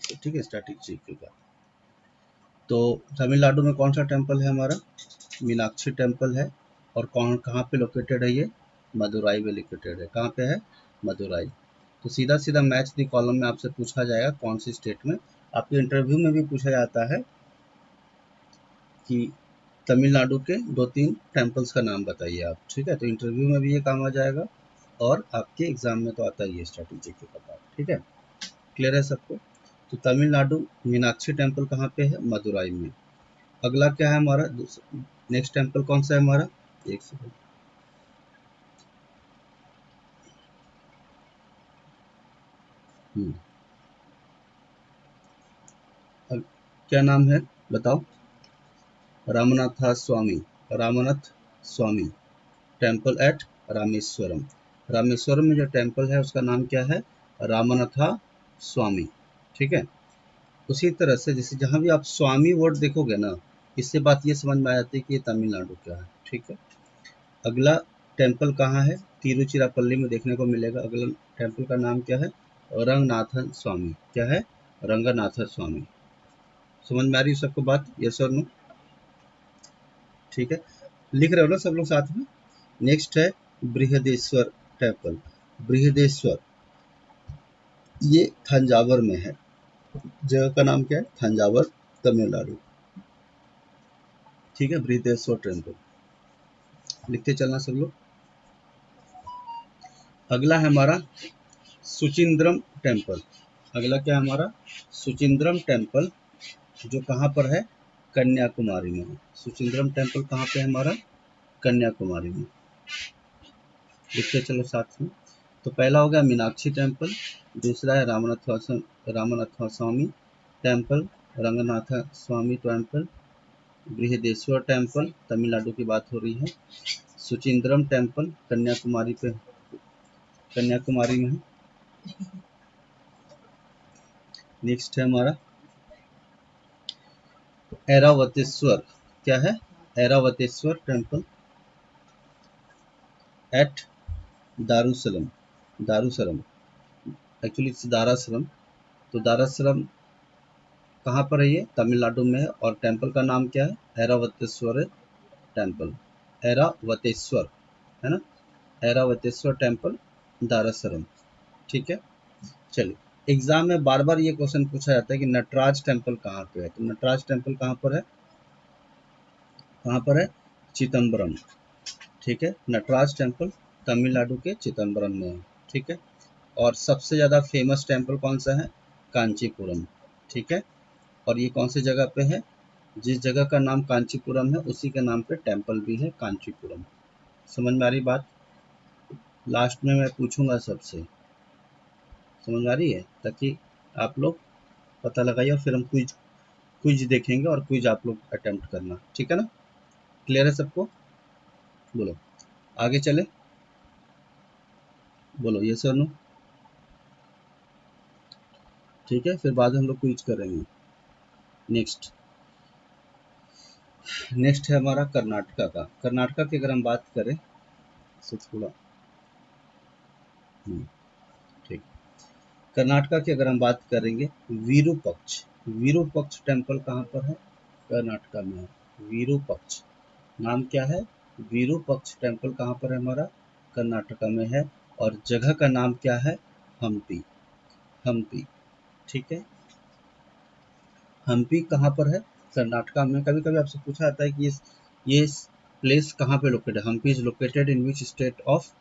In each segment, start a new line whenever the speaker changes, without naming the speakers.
Static से, ठीक है, स्टैटिक जीके का। तो तमिलनाडु में कौन सा टेम्पल है हमारा? मीनाक्षी टेम्पल है। और कहाँ पे लोकेटेड है ये? मदुराई में लोकेटेड है। कहाँ पे है? मदुराई। तो सीधा सीधा मैच द कॉलम में आपसे पूछा जाएगा कौन सी स्टेट में। आपके इंटरव्यू में भी पूछा जाता है कि तमिलनाडु के 2-3 टेम्पल्स का नाम बताइए आप, ठीक है। तो इंटरव्यू में भी ये काम आ जाएगा और आपके एग्जाम में तो आता ही है स्ट्रैटेजी के पार्ट, ठीक है। क्लियर है सबको? तो तमिलनाडु मीनाक्षी टेम्पल कहाँ पे है? मदुराई में। अगला क्या है हमारा? नेक्स्ट टेम्पल कौन सा है हमारा? एक सेकंड। क्या नाम है बताओ? रामनाथ स्वामी, रामनाथ स्वामी टेम्पल एट रामेश्वरम। रामेश्वरम में जो टेम्पल है उसका नाम क्या है? रामनाथ स्वामी, ठीक है। उसी तरह से जैसे जहाँ भी आप स्वामी वर्ड देखोगे ना, इससे बात ये समझ में आ जाती है कि ये तमिलनाडु क्या है, ठीक है। अगला टेम्पल कहाँ है? तिरुचिरापल्ली में देखने को मिलेगा। अगला टेम्पल का नाम क्या है? रंगनाथन स्वामी। क्या है? रंगनाथ स्वामी। समझ में आ रही है सबको बात? यस और नो? ठीक है, लिख रहे हो ना सब लोग साथ में? नेक्स्ट है बृहदेश्वर टेम्पल। बृहदेश्वर ये थंजावर में है। जगह का नाम क्या है? थंजावर, तमिलनाडु, ठीक है। बृहदेश्वर टेम्पल लिखते चलना सब लोग। अगला है हमारा सुचिंद्रम टेम्पल। अगला क्या है हमारा? सुचिंद्रम टेम्पल, जो कहाँ पर है? कन्याकुमारी में है। सुचिंद्रम टेम्पल कहाँ पे है हमारा? कन्याकुमारी में। लिखते चलो साथ में। तो पहला हो गया मीनाक्षी टेम्पल, दूसरा है रामनाथ स्वामी टेम्पल, रंगनाथ स्वामी टेम्पल, बृहदेश्वर टेम्पल, तमिलनाडु की बात हो रही है, सुचिंद्रम टेम्पल कन्याकुमारी में है। नेक्स्ट है हमारा ऐरावतेश्वर। क्या है? Airavateshwar temple at Darusalam. Darusalam actually it's Darasalam. तो दारासलम कहाँ पर है? ये तमिलनाडु में है। और टेम्पल का नाम क्या है? ऐरावतेश्वर टेम्पल। ऐरावतेश्वर है ना, ऐरावतेश्वर टेम्पल, दारासलम, ठीक है। चलिए, एग्जाम में बार बार ये क्वेश्चन पूछा जाता है कि नटराज टेम्पल कहाँ पे है। तो नटराज टेम्पल कहाँ पर है? कहाँ पर है? चिदम्बरम, ठीक है। नटराज टेम्पल तमिलनाडु के चिदम्बरम में है, ठीक है। और सबसे ज़्यादा फेमस टेम्पल कौन सा है? कांचीपुरम, ठीक है। और ये कौन सी जगह पे है? जिस जगह का नाम कांचीपुरम है उसी के नाम पे टेम्पल भी है, कांचीपुरम। समझ में आ रही बात? लास्ट में मैं पूछूंगा सबसे, समझ में आ रही है? ताकि आप लोग पता लगाइए और फिर हम क्विज क्विज देखेंगे और क्विज आप लोग अटेम्प्ट करना, ठीक है ना? क्लियर है सबको? बोलो, आगे चले? बोलो ये सर नो, ठीक है। फिर बाद में हम लोग क्विज करेंगे। नेक्स्ट नेक्स्ट है हमारा कर्नाटका का। कर्नाटका की अगर हम बात करें तो थोड़ा ठीक, कर्नाटका की अगर हम बात करेंगे, विरूपक्ष टेम्पल कहाँ पर है? कर्नाटका में है। विरूपक्ष नाम क्या है? विरूपक्ष टेम्पल कहाँ पर है हमारा? कर्नाटका में है। और जगह का नाम क्या है? हम्पी, हम्पी, ठीक है। हम्पी कहाँ पर है? कर्नाटका में। कभी कभी आपसे पूछा जाता है कि ये प्लेस कहाँ पे लोकेटेड है? Hampi is located in which state of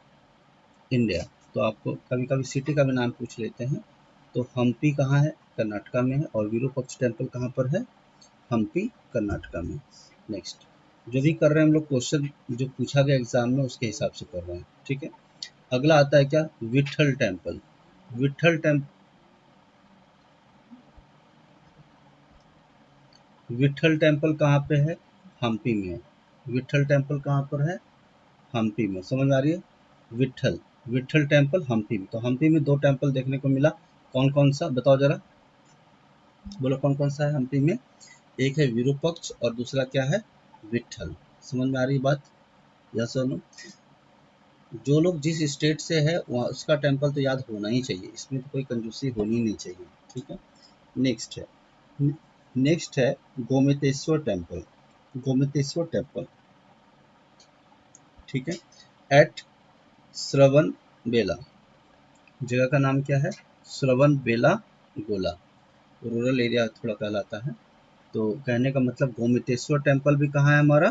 India. तो आपको कभी कभी सिटी का भी नाम पूछ लेते हैं। तो हम्पी कहाँ है? कर्नाटका में है। और विरूपक्ष टेम्पल कहाँ पर है? हम्पी, कर्नाटका में। नेक्स्ट, जो भी कर रहे हैं हम लोग क्वेश्चन जो पूछा गया एग्जाम में उसके हिसाब से कर रहे हैं, ठीक है। अगला आता है क्या? Vitthal temple. Vitthal temple, Vitthal temple कहाँ पे है? हम्पी में है। विट्ठल टेम्पल कहाँ पर है? हम्पी में। समझ में आ रही है? विट्ठल, विट्ठल टेम्पल हम्पी में। तो हम्पी में 2 टेम्पल देखने को मिला। कौन कौन सा बताओ जरा? बोलो कौन कौन सा है हम्पी में? एक है विरूपक्ष और दूसरा क्या है? विट्ठल। समझ में आ रही बात? यस और नो? जो लोग जिस स्टेट से है वहाँ उसका टेम्पल तो याद होना ही चाहिए, इसमें तो कोई कंजूसी होनी नहीं चाहिए, ठीक है। नेक्स्ट है नेक्स्ट है गोमतेश्वर टेम्पल। गोमतेश्वर टेम्पल, ठीक है, एट श्रवण बेला। जगह का नाम क्या है? श्रवण बेला गोला। रूरल एरिया थोड़ा कहलाता है। तो कहने का मतलब गोमतेश्वर टेम्पल भी कहाँ है हमारा?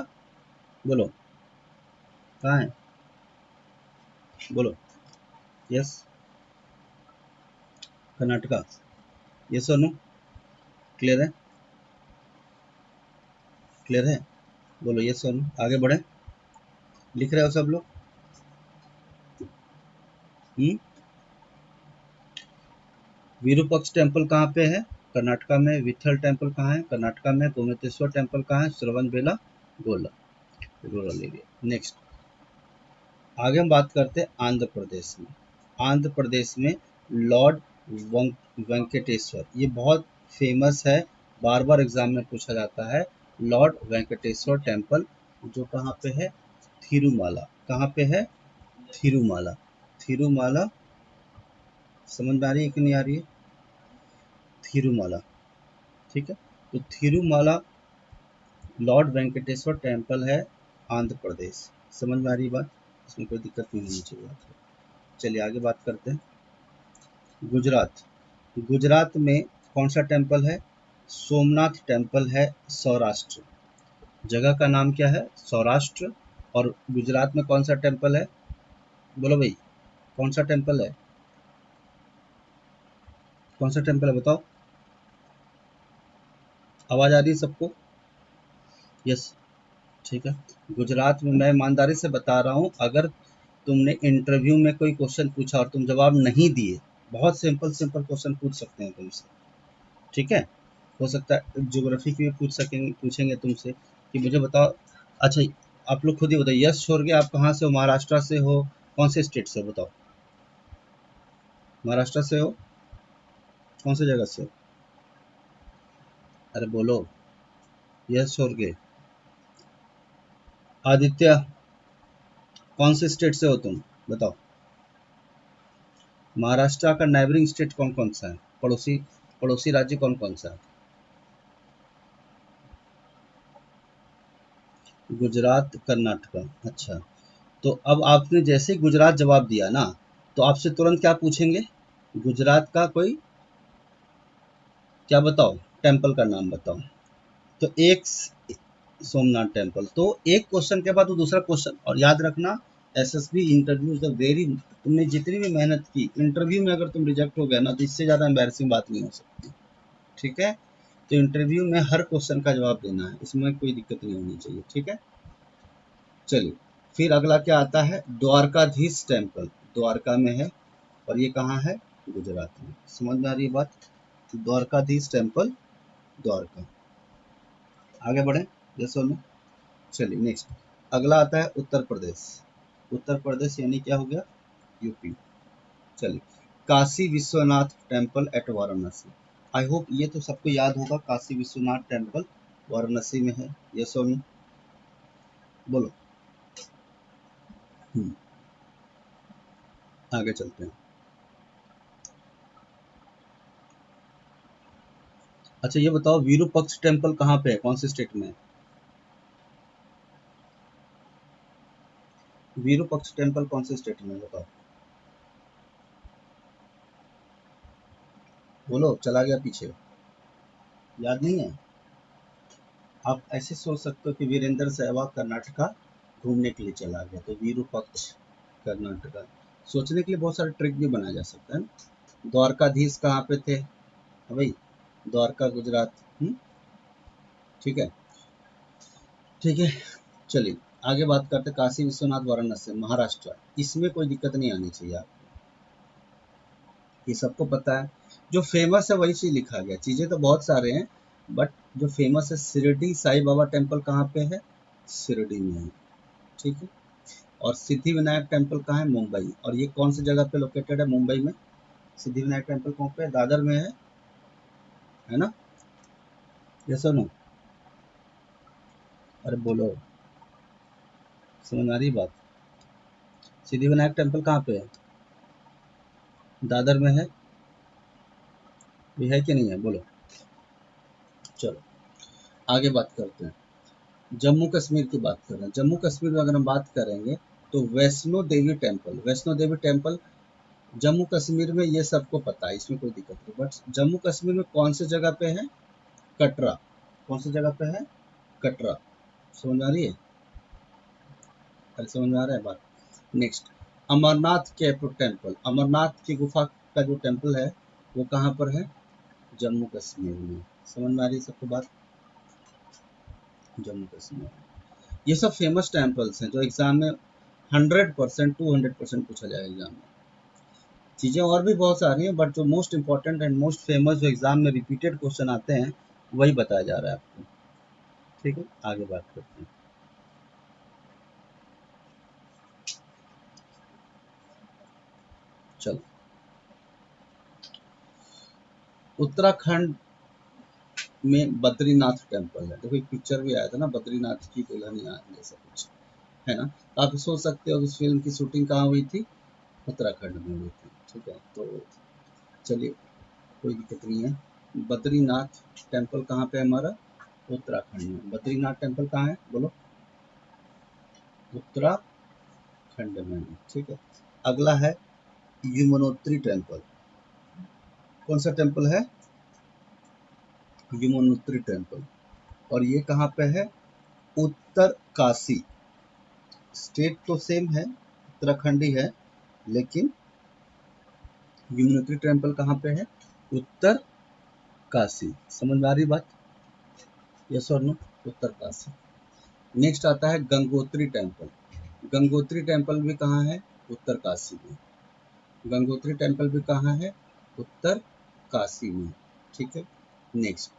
बोलो कहाँ है? बोलो। यस, कर्नाटका। ये सोनू, क्लियर है? क्लियर है? बोलो ये सोनू, आगे बढ़े। लिख रहे हो सब लोग? हम्म। विरूपक्ष टेम्पल कहाँ पे है? कर्नाटका में। विठल टेम्पल कहाँ है? कर्नाटका में। गोमतेश्वर टेम्पल कहाँ है? श्रवण बेला गोला, रूरल एरिया। नेक्स्ट, आगे हम बात करते हैं आंध्र प्रदेश में। आंध्र प्रदेश में लॉर्ड वेंकटेश्वर, ये बहुत फेमस है, बार बार एग्जाम में पूछा जाता है। लॉर्ड वेंकटेश्वर टेम्पल जो कहाँ पे है? थिरुमाला। कहाँ पे है? थिरुमाला। थिरुमाला, समझ में आ रही है कि नहीं आ रही है? थिरुमाला, ठीक है। तो थिरुमाला लॉर्ड वेंकटेश्वर टेम्पल है, आंध्र प्रदेश। समझ में आ रही बात? इसमें कोई दिक्कत नहीं होनी चाहिए आपको। चलिए आगे बात करते हैं। गुजरात। गुजरात में कौन सा टेम्पल है? सोमनाथ टेम्पल है, सौराष्ट्र। जगह का नाम क्या है? सौराष्ट्र। और गुजरात में कौन सा टेम्पल है? बोलो भाई, कौन सा टेम्पल है? कौन सा टेम्पल है बताओ? आवाज आ रही है सबको? यस, ठीक है। गुजरात में, मैं ईमानदारी से बता रहा हूँ, अगर तुमने इंटरव्यू में कोई क्वेश्चन पूछा और तुम जवाब नहीं दिए, बहुत सिंपल सिंपल क्वेश्चन पूछ सकते हैं तुमसे, ठीक है। हो सकता है ज्योग्राफी की भी पूछेंगे तुमसे कि मुझे बताओ। अच्छा, आप लोग खुद ही बताओ, यस छोड़ के आप कहाँ से हो? महाराष्ट्र से हो? कौन से स्टेट से हो बताओ? महाराष्ट्र से हो? कौन सी जगह से हो? अरे बोलो, यस छोड़ के। आदित्य, कौन से स्टेट से हो तुम? बताओ। महाराष्ट्र का नाइबरिंग स्टेट कौन कौन सा है? पड़ोसी पड़ोसी राज्य कौन कौन सा है? गुजरात, कर्नाटका। अच्छा, तो अब आपने जैसे ही गुजरात जवाब दिया ना, तो आपसे तुरंत क्या पूछेंगे? गुजरात का कोई, क्या बताओ, टेम्पल का नाम बताओ। तो एक सोमनाथ टेम्पल, तो एक क्वेश्चन के बाद वो दूसरा क्वेश्चन। और याद रखना, SSB interview is the very, तुमने जितनी भी मेहनत की, इंटरव्यू में अगर तुम रिजेक्ट हो गया ना, तो इससे ज़्यादा एम्बैरसिंग बात नहीं हो सकती, ठीक है। तो इंटरव्यू में हर क्वेश्चन का जवाब देना है, इसमें कोई दिक्कत नहीं होनी चाहिए, ठीक है। चलिए, फिर अगला क्या आता है? द्वारकाधीश टेम्पल। द्वारका में है, और ये कहाँ है? गुजरात में। समझ में आ रही है बात? द्वारकाधीश टेम्पल, द्वारका। आगे बढ़े, यस और नो? चलिए नेक्स्ट, अगला आता है उत्तर प्रदेश। उत्तर प्रदेश यानी क्या हो गया? यूपी। चलिए, Kashi Vishwanath temple at Varanasi. I hope ये तो सबको याद होगा, काशी विश्वनाथ टेम्पल वाराणसी में है, यस और नो? बोलो। हम्म, आगे चलते हैं। अच्छा ये बताओ, विरूपक्ष टेम्पल कहाँ पे है? कौन से स्टेट में है? विरूपक्ष टेम्पल कौन से स्टेट में है बताओ? बोलो, चला गया पीछे, याद नहीं है? आप ऐसे सोच सकते हो कि वीरेंद्र सहवाग कर्नाटका घूमने के लिए चला गया, तो विरूपक्ष कर्नाटका। सोचने के लिए बहुत सारे ट्रिक भी बनाया जा सकता है ना। द्वारकाधीश कहाँ पे थे? हाँ भाई, द्वारका गुजरात। ठीक है, ठीक है। चलिए आगे बात करते हैं, काशी विश्वनाथ वाराणसी महाराष्ट्र। इसमें कोई दिक्कत नहीं आनी चाहिए आपको, ये सबको पता है। जो फेमस है वही चीज़ लिखा गया, चीज़ें तो बहुत सारे हैं, बट जो फेमस है, शिरडी साई बाबा टेम्पल कहाँ पे है? शिरडी में है, ठीक है। और सिद्धि विनायक टेम्पल कहाँ है? मुंबई। और ये कौन सी जगह पे लोकेटेड है? मुंबई में। सिद्धि विनायक टेम्पल कहाँ पे है? दादर में है ना? यस और नो? अरे बोलो, समझ आ रही बात? सिद्धि विनायक टेम्पल कहाँ पे है? दादर में है, ये है कि नहीं है, बोलो। चलो आगे बात करते हैं। जम्मू कश्मीर की बात कर रहे हैं। जम्मू कश्मीर में अगर हम बात करेंगे तो वैष्णो देवी टेम्पल, वैष्णो देवी टेम्पल जम्मू कश्मीर में, ये सबको पता है, इसमें कोई दिक्कत नहीं। बट जम्मू कश्मीर में कौन सी जगह पे है? कटरा। कौन सी जगह पे है? कटरा। समझ आ रही है? अरे समझ में आ रहा है बात? Next, Amarnath cave temple, Amarnath की गुफा का जो टेम्पल है वो कहाँ पर है? जम्मू कश्मीर में। समझ में आ रही है सबको बात? जम्मू कश्मीर। ये सब फेमस टेम्पल्स हैं जो एग्जाम में 100% 200% पूछा जाएगा एग्जाम में। चीज़ें और भी बहुत सारी हैं, बट जो most important and most famous जो एग्जाम में रिपीटेड क्वेश्चन आते हैं वही बताया जा रहा है आपको। ठीक है, आगे बात करते हैं। चलो, उत्तराखंड में बद्रीनाथ टेम्पल है। देखो एक पिक्चर भी आया था ना, बद्रीनाथ की दुल्हनिया जैसा कुछ, है ना? तो आप सोच सकते हो उस फिल्म की शूटिंग कहाँ हुई थी? उत्तराखंड में हुई थी। ठीक है, तो चलिए कोई दिक्कत नहीं है। बद्रीनाथ टेम्पल कहाँ पे है हमारा? उत्तराखंड में। बद्रीनाथ टेम्पल कहाँ है, बोलो? उत्तराखंड में। ठीक है, अगला है यमुनोत्री टेम्पल। कौन सा टेम्पल है? यमुनोत्री टेम्पल। और ये कहाँ पे है? उत्तर काशी। स्टेट तो सेम है, उत्तराखंड ही है, लेकिन यमुनोत्री टेम्पल कहाँ पे है? उत्तर काशी। समझ में आ रही बात? यस और नो? उत्तर काशी। नेक्स्ट आता है गंगोत्री टेम्पल। गंगोत्री टेम्पल भी कहाँ है? उत्तर काशी में। गंगोत्री टेम्पल भी कहाँ है? उत्तर काशी में। ठीक है, नेक्स्ट,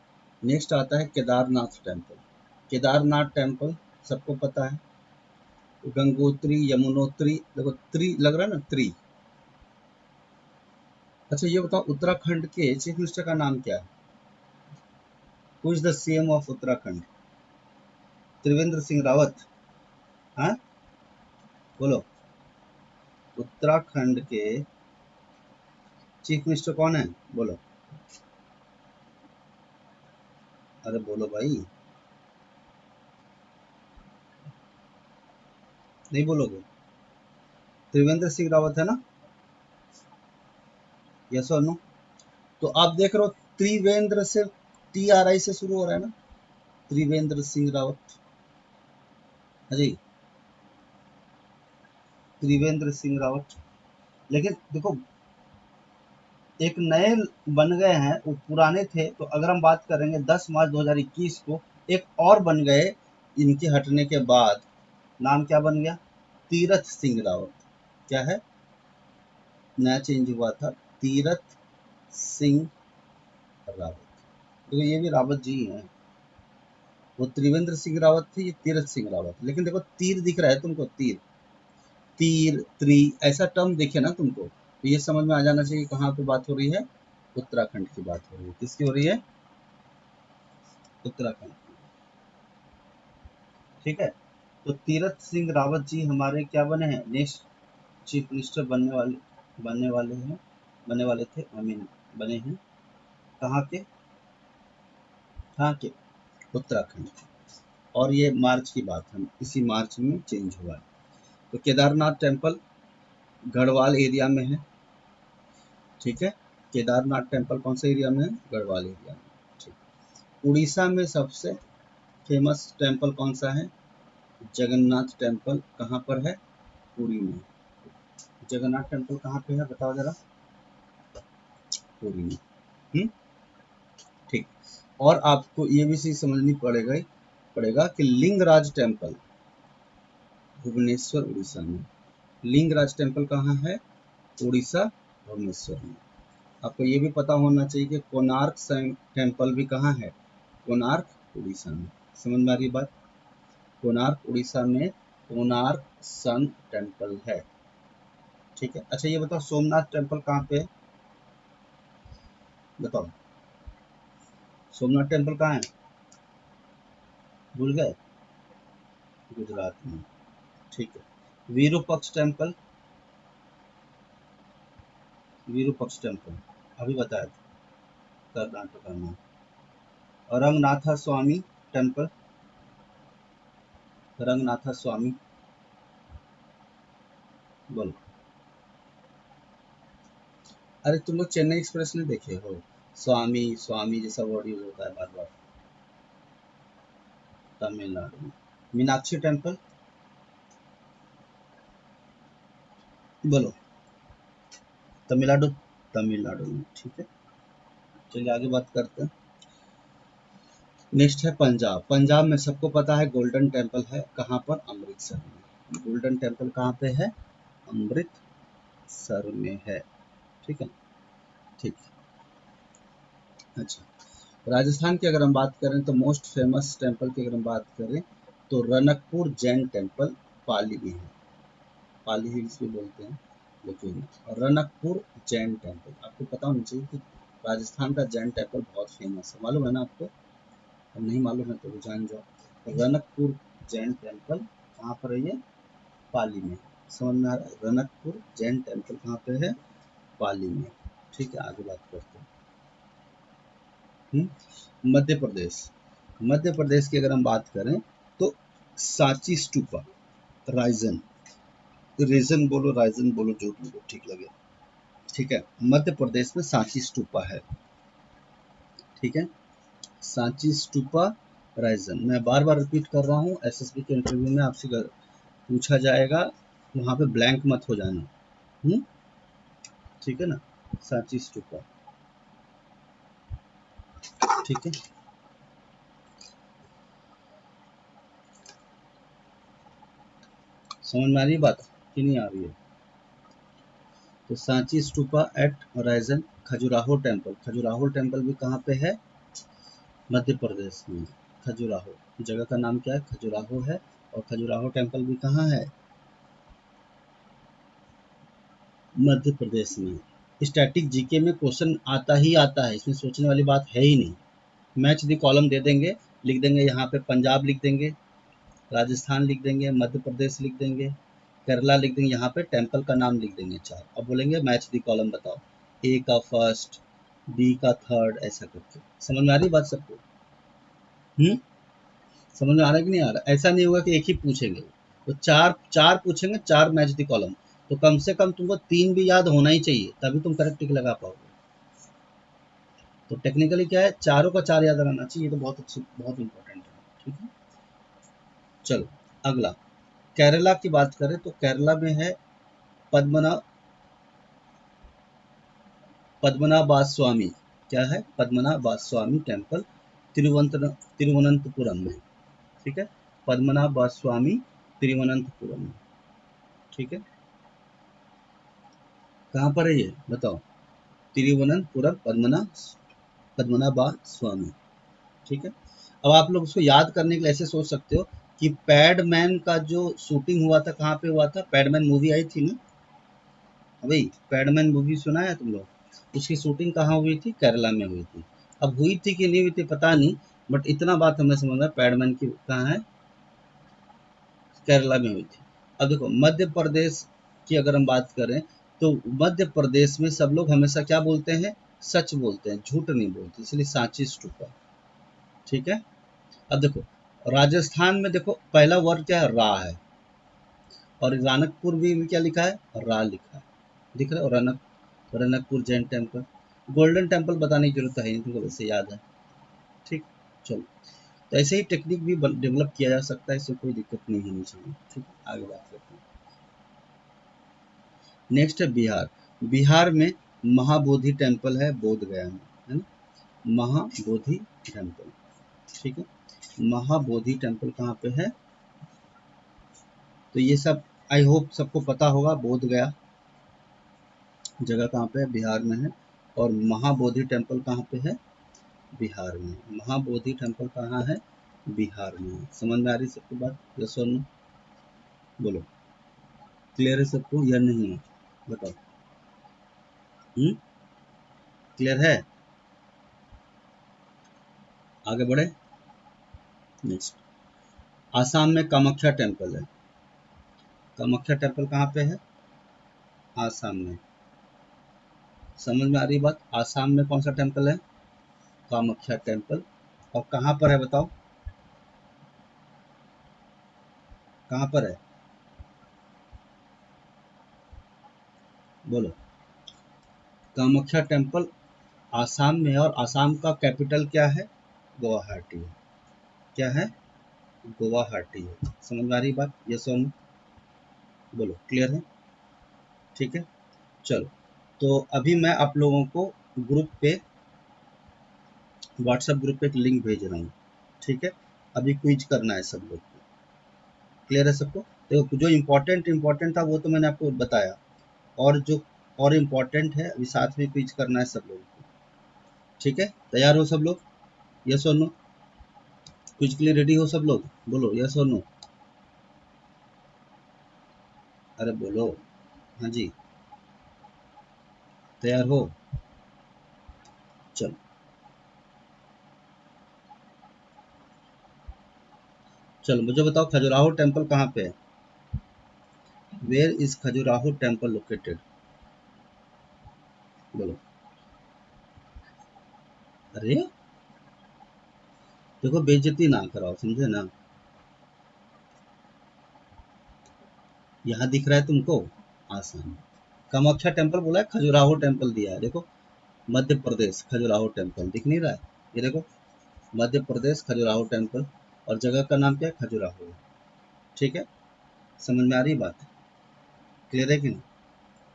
नेक्स्ट आता है केदारनाथ टेम्पल। केदारनाथ टेम्पल सबको पता है। गंगोत्री, यमुनोत्री, देखो त्रि लग रहा है ना, त्रि। अच्छा ये बताओ, उत्तराखंड के चीफ मिनिस्टर का नाम क्या है? Who is the CM of Uttarakhand? Trivendra Singh Rawat. हाँ, बोलो। उत्तराखंड के चीफ मिनिस्टर कौन है, बोलो? अरे बोलो भाई, नहीं बोलोगे? त्रिवेंद्र सिंह रावत है ना? यस और नो? तो आप देख रहे हो त्रिवेंद्र से TRI से शुरू हो रहा है ना, त्रिवेंद्र सिंह रावत। हाँ जी, त्रिवेंद्र सिंह रावत। लेकिन देखो एक नए बन गए हैं, वो पुराने थे। तो अगर हम बात करेंगे 10 मार्च 2021 को एक और बन गए इनके हटने के बाद। नाम क्या बन गया? तीरथ सिंह रावत। क्या है? नया चेंज हुआ था, तीरथ सिंह रावत। तो ये भी रावत जी हैं। वो त्रिवेंद्र सिंह रावत थे, ये तीरथ सिंह रावत। लेकिन देखो तीर दिख रहा है तुमको, तीर, तीर त्रि ऐसा टर्म दिखे ना तुमको, तो ये समझ में आ जाना चाहिए कहाँ पे बात हो रही है? उत्तराखंड की बात हो रही है। किसकी हो रही है? उत्तराखंड की। ठीक है, तो तीरथ सिंह रावत जी हमारे क्या बने हैं? नेक्स्ट चीफ मिनिस्टर बनने वाले हैं, बनने वाले थे, आई मीन बने हैं। कहाँ के? कहाँ के? उत्तराखंड के। और ये मार्च की बात है, इसी मार्च में चेंज हुआ है। तो केदारनाथ टेम्पल गढ़वाल एरिया में है। ठीक है, केदारनाथ टेम्पल कौन से एरिया में है? गढ़वाल एरिया में। ठीक, उड़ीसा में सबसे फेमस टेम्पल कौन सा है? जगन्नाथ टेम्पल। कहाँ पर है? पुरी में। जगन्नाथ टेम्पल कहाँ पे है, बताओ जरा? पुरी में। हम्म, ठीक। और आपको ये भी चीज समझनी पड़ेगा कि लिंगराज टेम्पल भुवनेश्वर उड़ीसा में। लिंगराज टेम्पल कहाँ है? उड़ीसा, भुवनेश्वर में। आपको ये भी पता होना चाहिए कि कोणार्क सन टेम्पल भी कहाँ है? कोणार्क उड़ीसा में। समझ में आ रही बात? कोणार्क उड़ीसा में कोणार्क सन टेम्पल है। ठीक है, अच्छा ये बताओ सोमनाथ टेम्पल कहाँ पे है? बताओ, सोमनाथ टेम्पल कहाँ है? भूल गए? गुजरात में। ठीक है, विरूपक्ष टेम्पल, विरूपक्ष टेम्पल अभी बताया था। कर्नाटक में। रंगनाथा स्वामी टेम्पल, रंगनाथा स्वामी, बोलो। अरे तुम लोग चेन्नई एक्सप्रेस नहीं देखे हो? स्वामी स्वामी जैसा वर्ड यूज होता है बार बार। तमिलनाडु में मीनाक्षी टेम्पल, बोलो। तमिलनाडु, तमिलनाडु में, ठीक है। चलिए आगे बात करते हैं। नेक्स्ट है पंजाब। पंजाब में सबको पता है गोल्डन टेम्पल है, कहाँ पर? अमृतसर में। गोल्डन टेम्पल कहाँ पे है? अमृतसर में है, ठीक है। ठीक, अच्छा। राजस्थान की अगर हम बात करें तो मोस्ट फेमस टेम्पल की अगर हम बात करें तो रनकपुर जैन टेम्पल पाली में है। पाली हिल्स भी बोलते हैं, लेकिन रनकपुर जैन टेम्पल आपको पता होना चाहिए कि राजस्थान का जैन टेम्पल बहुत फेमस है, मालूम है ना आपको? अब नहीं मालूम है तो जान जाओ। रनकपुर जैन टेम्पल कहाँ पर है? ये पाली में। समझ में आ रहा है? रनकपुर जैन टेम्पल कहाँ पे है? पाली में, ठीक है। आगे बात करते हैं। मध्य प्रदेश। मध्य प्रदेश की अगर हम बात करें तो सांची स्तूपा, राइजन, रीजन बोलो राइजन बोलो, जो बोलो ठीक लगे, ठीक है। मध्य प्रदेश में सांची स्तूपा है, ठीक है। सांची स्तूपा, राइजन। मैं बार बार रिपीट कर रहा हूँ, एसएसबी के इंटरव्यू में आपसे पूछा जाएगा, वहाँ पे ब्लैंक मत हो जाना, ठीक है ना। सांची स्तूपा, ठीक है। समझ में आ रही है बात कि नहीं आ रही है? तो Sanchi stupa at Raisen. Khajuraho temple, Khajuraho temple भी कहाँ पे है? मध्य प्रदेश में। खजुराहो जगह का नाम क्या है? खजुराहो है। और खजुराहो टेम्पल भी कहाँ है? मध्य प्रदेश में। स्टैटिक जीके में क्वेश्चन आता ही आता है, इसमें सोचने वाली बात है ही नहीं। मैच दी कॉलम दे देंगे, लिख देंगे यहाँ पे पंजाब लिख देंगे, राजस्थान लिख देंगे, मध्य प्रदेश लिख देंगे, केरला लिख देंगे, यहाँ पे टेम्पल का नाम लिख देंगे 4। अब बोलेंगे मैच दी कॉलम बताओ, ए का फर्स्ट, बी का थर्ड, ऐसा करके। समझ में आ रही बात सबको? समझ में आ रहा है कि नहीं आ रहा? ऐसा नहीं होगा कि एक ही पूछेंगे, तो चार चार पूछेंगे, 4 मैच दी कॉलम। तो कम से कम तुमको 3 भी याद होना ही चाहिए, तभी तुम करेक्ट टिक लगा पाओगे। तो टेक्निकली क्या है, चारों का 4 याद रहना चाहिए, तो बहुत अच्छी, बहुत इंपॉर्टेंट है, ठीक है। चलो अगला, केरला की बात करें तो केरला में है पद्मनाभ, पद्मनाभ स्वामी। क्या है? पद्मनाभ स्वामी टेम्पल, तिरुवनंतपुरम में, ठीक है। पद्मनाभ स्वामी तिरुवनंतपुरम में, ठीक है। कहाँ पर है ये बताओ? तिरुवनंतपुरम, पद्मनाभ, पद्मनाभ स्वामी, ठीक है। अब आप लोग उसको याद करने के लिए ऐसे सोच सकते हो कि पैडमैन का जो शूटिंग हुआ था कहाँ पे हुआ था? पैडमैन मूवी आई थी ना भाई, पैडमैन मूवी सुना है तुम लोग? उसकी शूटिंग कहाँ हुई थी? केरला में हुई थी। अब हुई थी कि नहीं हुई थी पता नहीं, बट इतना बात हमें समझ में, पैडमैन की कहाँ है? केरला में हुई थी। अब देखो मध्य प्रदेश की अगर हम बात करें तो मध्य प्रदेश में सब लोग हमेशा क्या बोलते हैं? सच बोलते हैं, झूठ नहीं बोलते, इसलिए सांची स्तूपा, ठीक है। अब देखो राजस्थान में देखो पहला वर्ड क्या है? रा है। और रानकपुर भी में क्या लिखा है? रा लिखा है, दिख रहा है? Ranakpur Jain temple. Golden temple बताने की जरूरत है नहीं, तुमको वैसे याद है, ठीक। चलो, तो ऐसे ही टेक्निक भी डेवलप किया जा सकता है, इससे कोई दिक्कत नहीं होनी चाहिए, ठीक है। आगे बात करते हैं। नेक्स्ट है बिहार। बिहार में महाबोधि टेम्पल है, बोध गया में, है ना। महाबोधि टेम्पल, ठीक है। महाबोधि टेम्पल कहाँ पे है? तो ये सब आई होप सबको पता होगा। बोध गया जगह कहाँ पे है? बिहार में है। और महाबोधि टेम्पल कहाँ पे है? बिहार में। महाबोधि टेम्पल कहाँ है? बिहार में। समझ में आ रही सबको बात? यस और नो बोलो। क्लियर है सबको या नहीं है? बताओ। क्लियर है? आगे बढ़े। नेक्स्ट, आसाम में कामाख्या टेम्पल है। कामाख्या टेम्पल कहाँ पे है? आसाम में। समझ में आ रही बात? आसाम में कौन सा टेम्पल है? कामाख्या टेम्पल। और कहाँ पर है बताओ, कहाँ पर है, बोलो। कामाख्या टेम्पल आसाम में है, और आसाम का कैपिटल क्या है, गुवाहाटी है। क्या है, गुवाहाटी है। समझ में आ रही बात, ये सोनू, बोलो क्लियर है, ठीक है। चलो, तो अभी मैं आप लोगों को ग्रुप पे, व्हाट्सएप ग्रुप पे एक लिंक भेज रहा हूँ, ठीक है। अभी क्विज करना है सब लोग को, क्लियर है सबको। देखो जो इम्पोर्टेंट था वो तो मैंने आपको बताया, और जो और इम्पोर्टेंट है अभी साथ में क्विज करना है सब लोगों को, ठीक है। तैयार हो सब लोग, यस और नो, क्विज के लिए रेडी हो सब लोग, बोलो यस और नो, अरे बोलो, हाँ जी, तैयार हो, चलो। चलो मुझे बताओ, खजुराहो टेम्पल कहाँ पे है, where is Khajuraho temple located, बोलो। अरे देखो, बेइज्जती ना कराओ, समझे ना। यहाँ दिख रहा है तुमको, आसाम। कामाख्या टेम्पल बोला है, खजुराहो टेम्पल दिया है, देखो। मध्य प्रदेश खजुराहो टेम्पल दिख नहीं रहा है, ये देखो, मध्य प्रदेश खजुराहो टेम्पल, और जगह का नाम क्या है, खजुराहो है, ठीक है। समझ में आ रही बात, क्लियर है कि नहीं,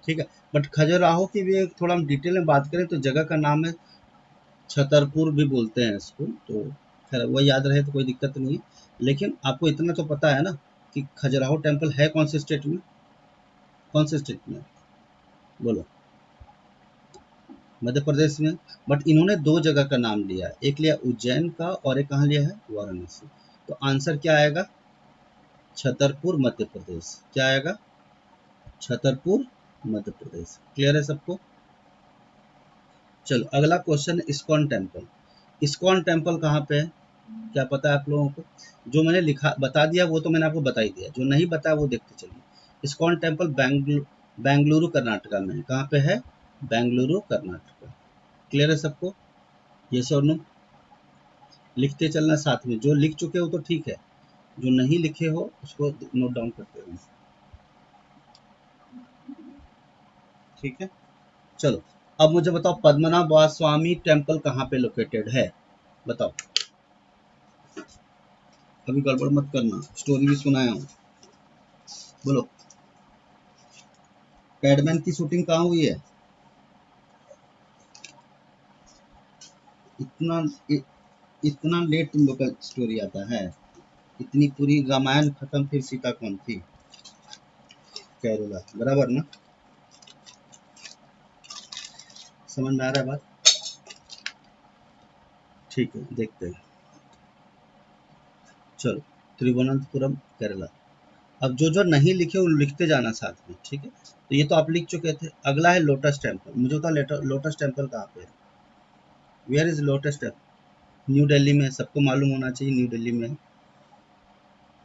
ठीक है। बट खजुराहो की भी एक थोड़ा हम डिटेल में बात करें तो जगह का नाम है छतरपुर भी बोलते हैं इसको, तो खैर वो याद रहे तो कोई दिक्कत नहीं है। लेकिन आपको इतना तो पता है ना कि खजुराहो टेम्पल है कौन से स्टेट में, कौन से स्टेट में, बोलो। मध्य प्रदेश में। बट इन्होंने दो जगह का नाम लिया है, एक लिया उज्जैन का और एक कहाँ लिया है, वाराणसी। तो आंसर क्या आएगा, छतरपुर मध्य प्रदेश, क्या आएगा, छतरपुर मध्य प्रदेश। क्लियर है सबको। चलो अगला question, ISKCON temple. ISKCON temple कहाँ पे है, क्या पता है आप लोगों को। जो मैंने लिखा बता दिया वो तो मैंने आपको बता ही दिया, जो नहीं बताया वो देखते चलिए। इस्कॉन टेम्पल बेंगलुरु कर्नाटका में है, कहाँ पे है, बेंगलुरु कर्नाटका। क्लियर है सबको, ये और नो, लिखते चलना साथ में, जो लिख चुके हो तो ठीक है, जो नहीं लिखे हो उसको नोट डाउन करते रहना, ठीक है। चलो अब मुझे बताओ, पद्मनाभ स्वामी टेम्पल कहाँ पे लोकेटेड है, बताओ। अभी गड़बड़ मत करना, स्टोरी भी सुनाया हूँ, बोलो। पैडमैन की शूटिंग कहाँ हुई है, इतना इ, इतना लेट तुम लोग का स्टोरी आता है, इतनी पूरी रामायण खत्म फिर सीता कौन थी, केरला, बराबर ना। समझ में आ रहा है बात, ठीक है, देखते हैं। चलो, तिरुवनंतपुरम केरला। अब जो जो नहीं लिखे वो लिखते जाना साथ में, ठीक है। तो ये तो आप लिख चुके थे। अगला है लोटस टेम्पल, मुझे बता लोटस टेम्पल कहाँ पे है, where is lotus temple. New Delhi में है, सबको मालूम होना चाहिए, न्यू दिल्ली में है।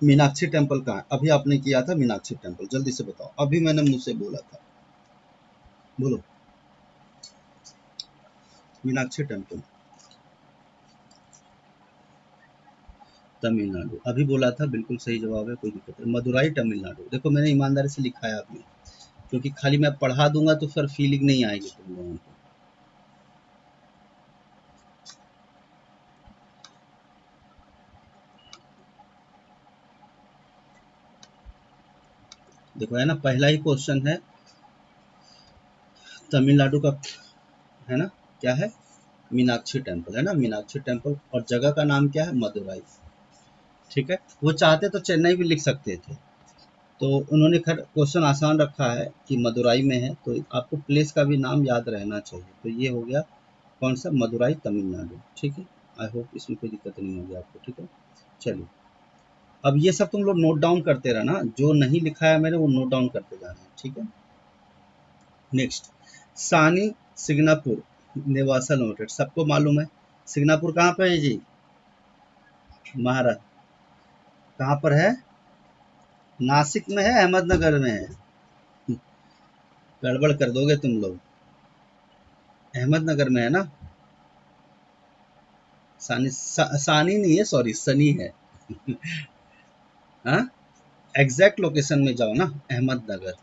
मीनाक्षी टेम्पल कहाँ है, अभी आपने किया था मीनाक्षी टेम्पल, जल्दी से बताओ, अभी मैंने मुंह से बोला था, बोलो। मीनाक्षी टेम्पल तमिलनाडु, अभी बोला था, बिल्कुल सही जवाब है, कोई दिक्कत नहीं। मदुराई तमिलनाडु, देखो मैंने ईमानदारी से लिखा है आपने, क्योंकि खाली मैं पढ़ा दूंगा तो फिर फीलिंग नहीं आएगी तुम लोगों को। देखो है ना, पहला ही क्वेश्चन है तमिलनाडु का, है ना, क्या है, मीनाक्षी टेम्पल, है ना, मीनाक्षी टेम्पल, और जगह का नाम क्या है, मदुराई, ठीक है। वो चाहते तो चेन्नई भी लिख सकते थे, तो उन्होंने खैर क्वेश्चन आसान रखा है कि मदुराई में है, तो आपको प्लेस का भी नाम याद रहना चाहिए। तो ये हो गया कौन सा, मदुराई तमिलनाडु, ठीक है। आई होप इसमें कोई दिक्कत नहीं होगी आपको, ठीक है। चलिए, अब ये सब तुम लोग नोट डाउन करते रहना, जो नहीं लिखा है मैंने वो नोट डाउन करते जाना है, ठीक है। नेक्स्ट, सानी सिग्नापुर निवासा लिमिटेड, सबको मालूम है। सिग्नापुर कहाँ पे है जी, महाराष्ट्र, कहाँ पर है, नासिक में है, अहमदनगर में है, गड़बड़ कर दोगे तुम लोग, अहमदनगर में है ना। सानी नहीं है, सॉरी सनी है। हाँ, एग्जैक्ट लोकेशन में जाओ ना, अहमदनगर।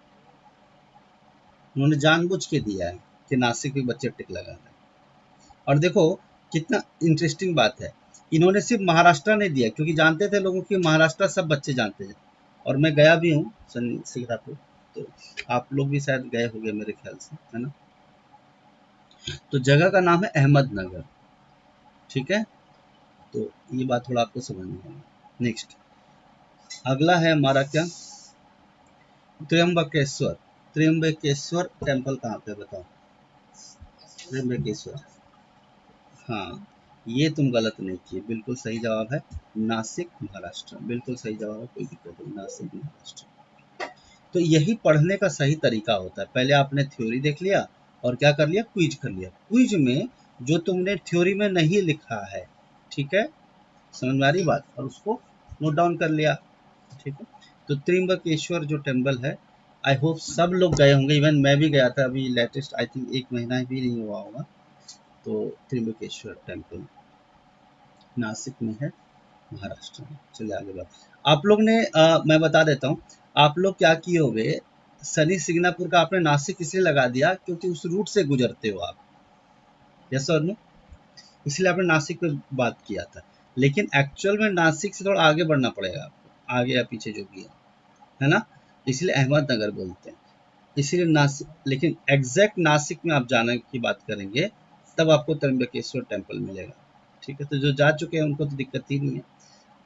उन्होंने जानबूझ के दिया है कि नासिक में बच्चे टिक लगा रहे हैं। और देखो कितना इंटरेस्टिंग बात है, इन्होंने सिर्फ महाराष्ट्र नहीं दिया, क्योंकि जानते थे लोगों की महाराष्ट्र सब बच्चे जानते हैं। और मैं गया भी हूँ सनी सिंगापुर, तो आप लोग भी शायद गए होंगे मेरे ख्याल से, है ना। तो जगह का नाम है अहमदनगर, ठीक है। तो ये बात थोड़ा आपको समझ में आएगा। नेक्स्ट, अगला है हमारा क्या, त्र्यंबकेश्वर। त्र्यंबकेश्वर टेम्पल कहाँ पे बताओ, त्र्यंबकेश्वर। हाँ, ये तुम गलत नहीं किए, बिल्कुल सही जवाब है नासिक महाराष्ट्र, बिल्कुल सही जवाब है, कोई दिक्कत नहीं, नासिक महाराष्ट्र। तो यही पढ़ने का सही तरीका होता है, पहले आपने थ्योरी देख लिया और क्या कर लिया, क्विज कर लिया। क्विज में जो तुमने थ्योरी में नहीं लिखा है, ठीक है, समझ में आ रही बात, और उसको नोट डाउन कर लिया, ठीक है। तो त्र्यंबकेश्वर जो टेम्पल है, आई होप सब लोग गए होंगे, इवन मैं भी गया था अभी लेटेस्ट, आई थिंक 1 महीना भी नहीं हुआ होगा। तो त्र्यंबकेश्वर टेम्पल नासिक में है, महाराष्ट्र में। चलिए आगे बात, आप लोग ने मैं बता देता हूँ, आप लोग क्या किए होगे, सनी सिग्नापुर का आपने नासिक इसलिए लगा दिया क्योंकि उस रूट से गुजरते हो आप, यस और नो, इसलिए आपने नासिक पे बात किया था। लेकिन एक्चुअल में नासिक से थोड़ा आगे बढ़ना पड़ेगा आपको, आगे या पीछे जो भी है ना, इसलिए अहमदनगर बोलते हैं, इसीलिए नासिक। लेकिन एग्जैक्ट नासिक में आप जाने की बात करेंगे तब आपको त्र्यंबकेश्वर टेम्पल मिलेगा, ठीक है। तो जो जा चुके हैं उनको तो दिक्कत ही नहीं है।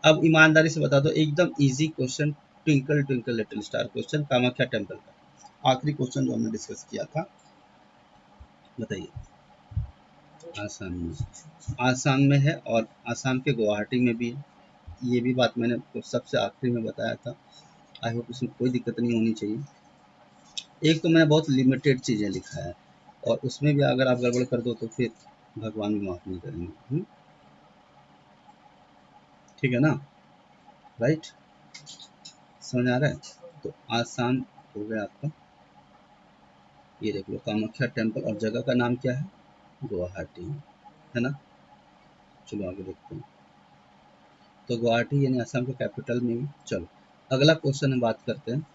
अब ईमानदारी से बता दो, एकदम easy question, twinkle twinkle little star question, Kamakhya temple का आखिरी क्वेश्चन जो हमने डिस्कस किया था, बताइए। आसाम में, आसाम में है, और आसाम के गुवाहाटी में भी है। ये भी बात मैंने आपको सबसे आखिरी में बताया था, आई होप इसमें कोई दिक्कत नहीं होनी चाहिए। एक तो मैंने बहुत लिमिटेड चीज़ें लिखा है, और उसमें भी अगर आप गड़बड़ कर दो तो फिर भगवान भी माफ़ नहीं करेंगे, ठीक है ना, राइट, समझ आ रहा है। तो आसाम हो गया आपका, ये देख लो कामाख्या टेम्पल, और जगह का नाम क्या है, गुवाहाटी, है ना। चलो आगे देखते हैं। तो गुवाहाटी यानी असम के कैपिटल में भी। चलो अगला क्वेश्चन हम बात करते हैं,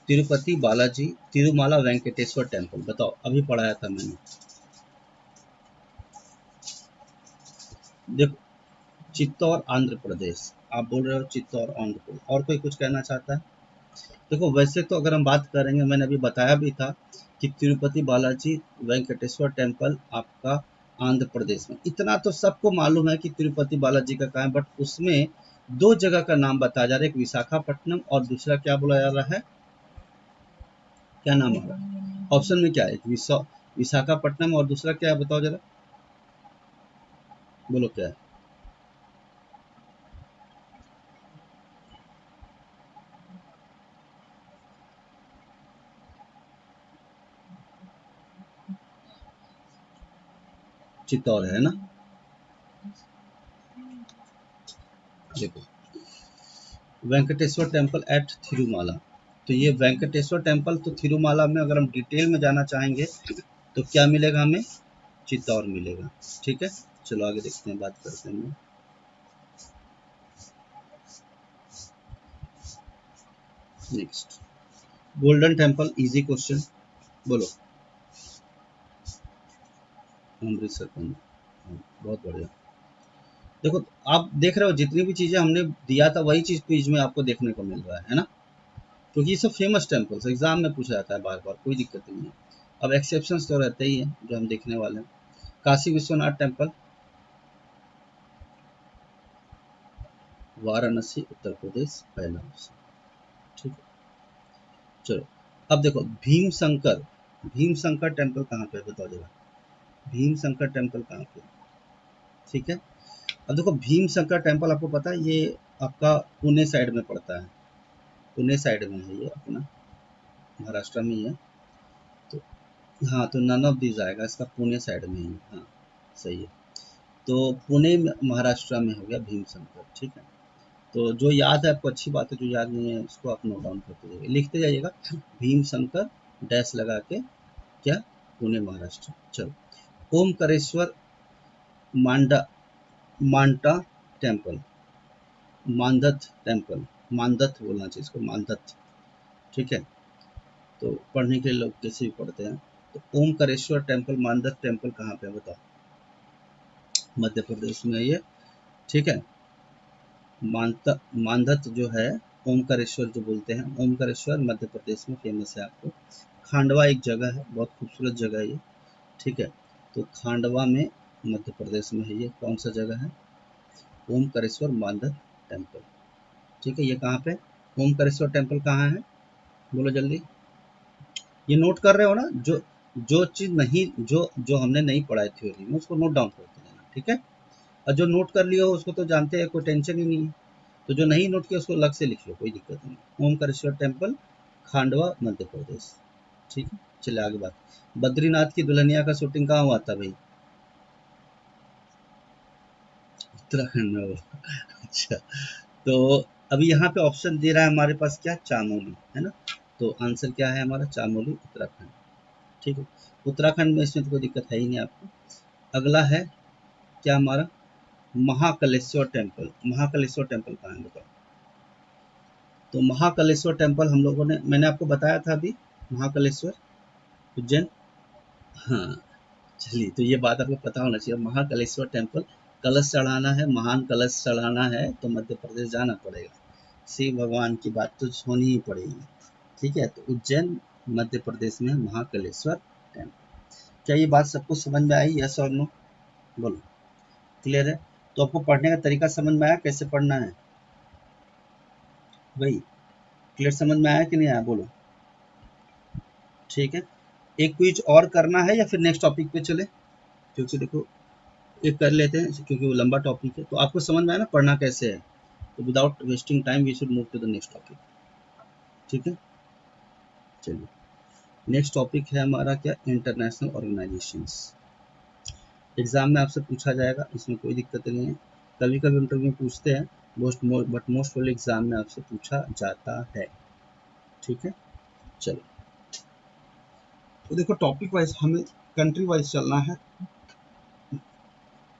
तिरुपति बालाजी तिरुमाला वेंकटेश्वर टेम्पल, बताओ, अभी पढ़ाया था मैंने। देखो, चित्तौड़ आंध्र प्रदेश, आप बोल रहे हो चित्तौड़ आंध्र प्रदेश, और कोई कुछ कहना चाहता है। देखो वैसे तो अगर हम बात करेंगे, मैंने अभी बताया भी था कि तिरुपति बालाजी वेंकटेश्वर टेम्पल आपका आंध्र प्रदेश में, इतना तो सबको मालूम है कि तिरुपति बालाजी का कहाँ है, बट उसमें दो जगह का नाम बताया जा रहा है, एक विशाखापट्टनम और दूसरा क्या बोला जा रहा है, क्या नाम आ रहा है ऑप्शन में, क्या है, विशाखापट्टनम और दूसरा क्या है, बताओ जरा, बोलो क्या है। चित्तौड़ है ना, देखो वेंकटेश्वर टेम्पल एट थिरुमाला, तो ये वेंकटेश्वर टेम्पल तो थिरुमाला में, अगर हम डिटेल में जाना चाहेंगे तो क्या मिलेगा हमें, चित्तौड़ मिलेगा, ठीक है। चलो आगे देखते हैं, बात करते हैं। Next, golden temple, easy question, बोलो, अमृतसर का, बहुत बढ़िया। देखो आप देख रहे हो, जितनी भी चीज़ें हमने दिया था वही चीज़ क्विज में आपको देखने को मिल रहा है ना, क्योंकि ये सब फेमस टेम्पल्स एग्जाम में पूछा जाता है बार बार, कोई दिक्कत नहीं है। अब एक्सेप्शंस तो रहते ही हैं जो हम देखने वाले हैं। काशी विश्वनाथ टेम्पल, वाराणसी उत्तर प्रदेश, पहला ऑप्शन, ठीक है। चलो अब देखो भीम शंकर, भीम शंकर टेम्पल कहाँ पे है, बताओ जरा, भीम शंकर टेम्पल कहाँ पे है? ठीक है। अब देखो भीम शंकर टेम्पल आपको पता है, ये आपका पुणे साइड में पड़ता है, पुणे साइड में है ये अपना, महाराष्ट्र में ही है। तो हाँ, तो नन ऑफ दिस आएगा, इसका पुणे साइड में ही है, हाँ सही है। तो पुणे महाराष्ट्र में हो गया भीम शंकर, ठीक है। तो जो याद है आपको अच्छी बात है, जो याद नहीं है उसको आप नोट डाउन करते जाइए, लिखते जाइएगा, भीम शंकर डैश लगा के, क्या, पुणे महाराष्ट्र। चलो ओमकारेश्वर, मांडा मांटा टेम्पल, मानदत्त टेम्पल, मानदत्त बोलना चाहिए इसको, मानदत्त। ठीक है, तो पढ़ने के लिए लोग कैसे भी पढ़ते हैं। तो ओमकारेश्वर टेम्पल, मानदत्त टेम्पल कहाँ पे है बताओ? मध्य प्रदेश में है ये। ठीक है, मानदत्त जो है, ओमकारेश्वर जो बोलते हैं, ओमकारेश्वर मध्य प्रदेश में फेमस है आपको। खांडवा एक जगह है, बहुत खूबसूरत जगह है ये। ठीक है, तो खांडवा में मध्य प्रदेश में है ये। कौन सा जगह है? ओमकारेश्वर मानदत्त टेम्पल। ठीक है, ये कहाँ पे? ओमकारेश्वर टेम्पल कहाँ है? बोलो जल्दी। ये नोट कर रहे हो ना? जो जो चीज़ नहीं, जो जो हमने नहीं पढ़ा है थ्योरी में, उसको नोट डाउन करते रहना। ठीक है, और जो नोट कर लिया हो उसको तो जानते हैं, कोई टेंशन ही नहीं है। तो जो नहीं नोट किया उसको अलग से लिख लो, कोई दिक्कत नहीं। ओमकारेश्वर टेम्पल, खांडवा मध्य प्रदेश। ठीक है, चलिए आगे बात। बद्रीनाथ की दुल्हनिया का शूटिंग कहाँ हुआ था भाई? उत्तराखंड में हुआ। अच्छा, तो अभी यहाँ पे ऑप्शन दे रहा है हमारे पास क्या? चामोली, है ना? तो आंसर क्या है हमारा? चामोली, उत्तराखंड। ठीक है, उत्तराखंड में इसमें तो कोई दिक्कत है ही नहीं आपको। अगला है क्या हमारा? महाकालेश्वर टेम्पल। महाकालेश्वर टेम्पल कहाँ है बताओ? तो महाकालेश्वर टेम्पल हम लोगों ने, मैंने आपको बताया था अभी, महाकालेश्वर, उज्जैन। हाँ, चलिए, तो ये बात आपको पता होना चाहिए। महाकालेश्वर टेम्पल, कलश चढ़ाना है, महान कलश चढ़ाना है तो मध्य प्रदेश जाना पड़ेगा। शिव भगवान की बात तो होनी ही पड़ेगी। ठीक है, तो उज्जैन मध्य प्रदेश में महाकालेश्वर टेम्पल। क्या ये बात सबको समझ में आई? यस और नो बोलो। क्लियर है? तो आपको पढ़ने का तरीका समझ में आया, कैसे पढ़ना है भाई? क्लियर, समझ में आया कि नहीं आया? बोलो। ठीक है, एक क्विज और करना है या फिर नेक्स्ट टॉपिक पे चले? क्योंकि देखो, एक कर लेते हैं क्योंकि वो लंबा टॉपिक है। तो आपको समझ में आया ना पढ़ना कैसे है? तो without wasting time we should move to the next topic. ठीक है, चलिए। नेक्स्ट टॉपिक है हमारा क्या? International organisations. एग्जाम में आपसे पूछा जाएगा, इसमें कोई दिक्कत नहीं है। कभी कभी इंटरव्यू में पूछते हैं, बट मोस्ट वाले एग्जाम में आपसे पूछा जाता है। ठीक है, चलो। तो देखो, टॉपिक वाइज हमें कंट्री वाइज चलना है।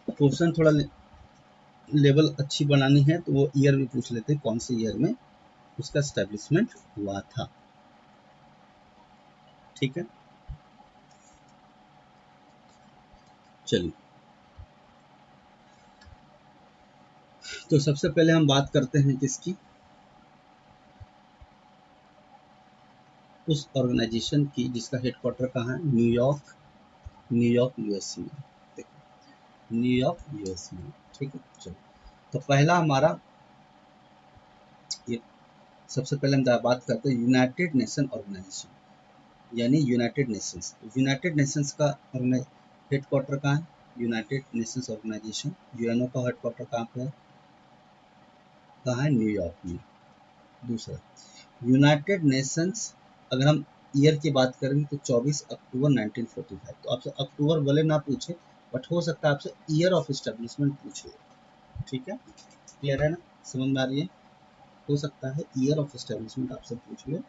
क्वेश्चन थोड़ा लेवल अच्छी बनानी है तो वो ईयर भी पूछ लेते हैं, कौन से ईयर में उसका एस्टेब्लिशमेंट हुआ था। ठीक है, चलिए। तो सबसे पहले हम बात करते हैं किसकी? उस ऑर्गेनाइजेशन की जिसका हेडक्वार्टर कहाँ है? न्यूयॉर्क, न्यूयॉर्क यूएसए में। देखो, न्यूयॉर्क यूएसए में। ठीक है, चलो। तो पहला हमारा ये, सबसे पहले हम बात करते हैं यूनाइटेड नेशन ऑर्गेनाइजेशन, यानी यूनाइटेड नेशंस। यूनाइटेड नेशंस का हेडक्वार्टर कहाँ है? यूनाइटेड नेशंस ऑर्गेनाइजेशन, यूएनओ का हेडक्वार्टर कहाँ पे है? कहाँ है? न्यूयॉर्क में। दूसरा, यूनाइटेड नेशंस, अगर हम ईयर की बात करेंगे तो 24 अक्टूबर 1945। तो आपसे अक्टूबर भले ना पूछे, बट हो सकता है आपसे ईयर ऑफ एस्टेब्लिशमेंट पूछे। ठीक है, क्लियर है ना? समझ में आ रही है? हो सकता है ईयर ऑफ एस्टेब्लिशमेंट आपसे पूछ ले।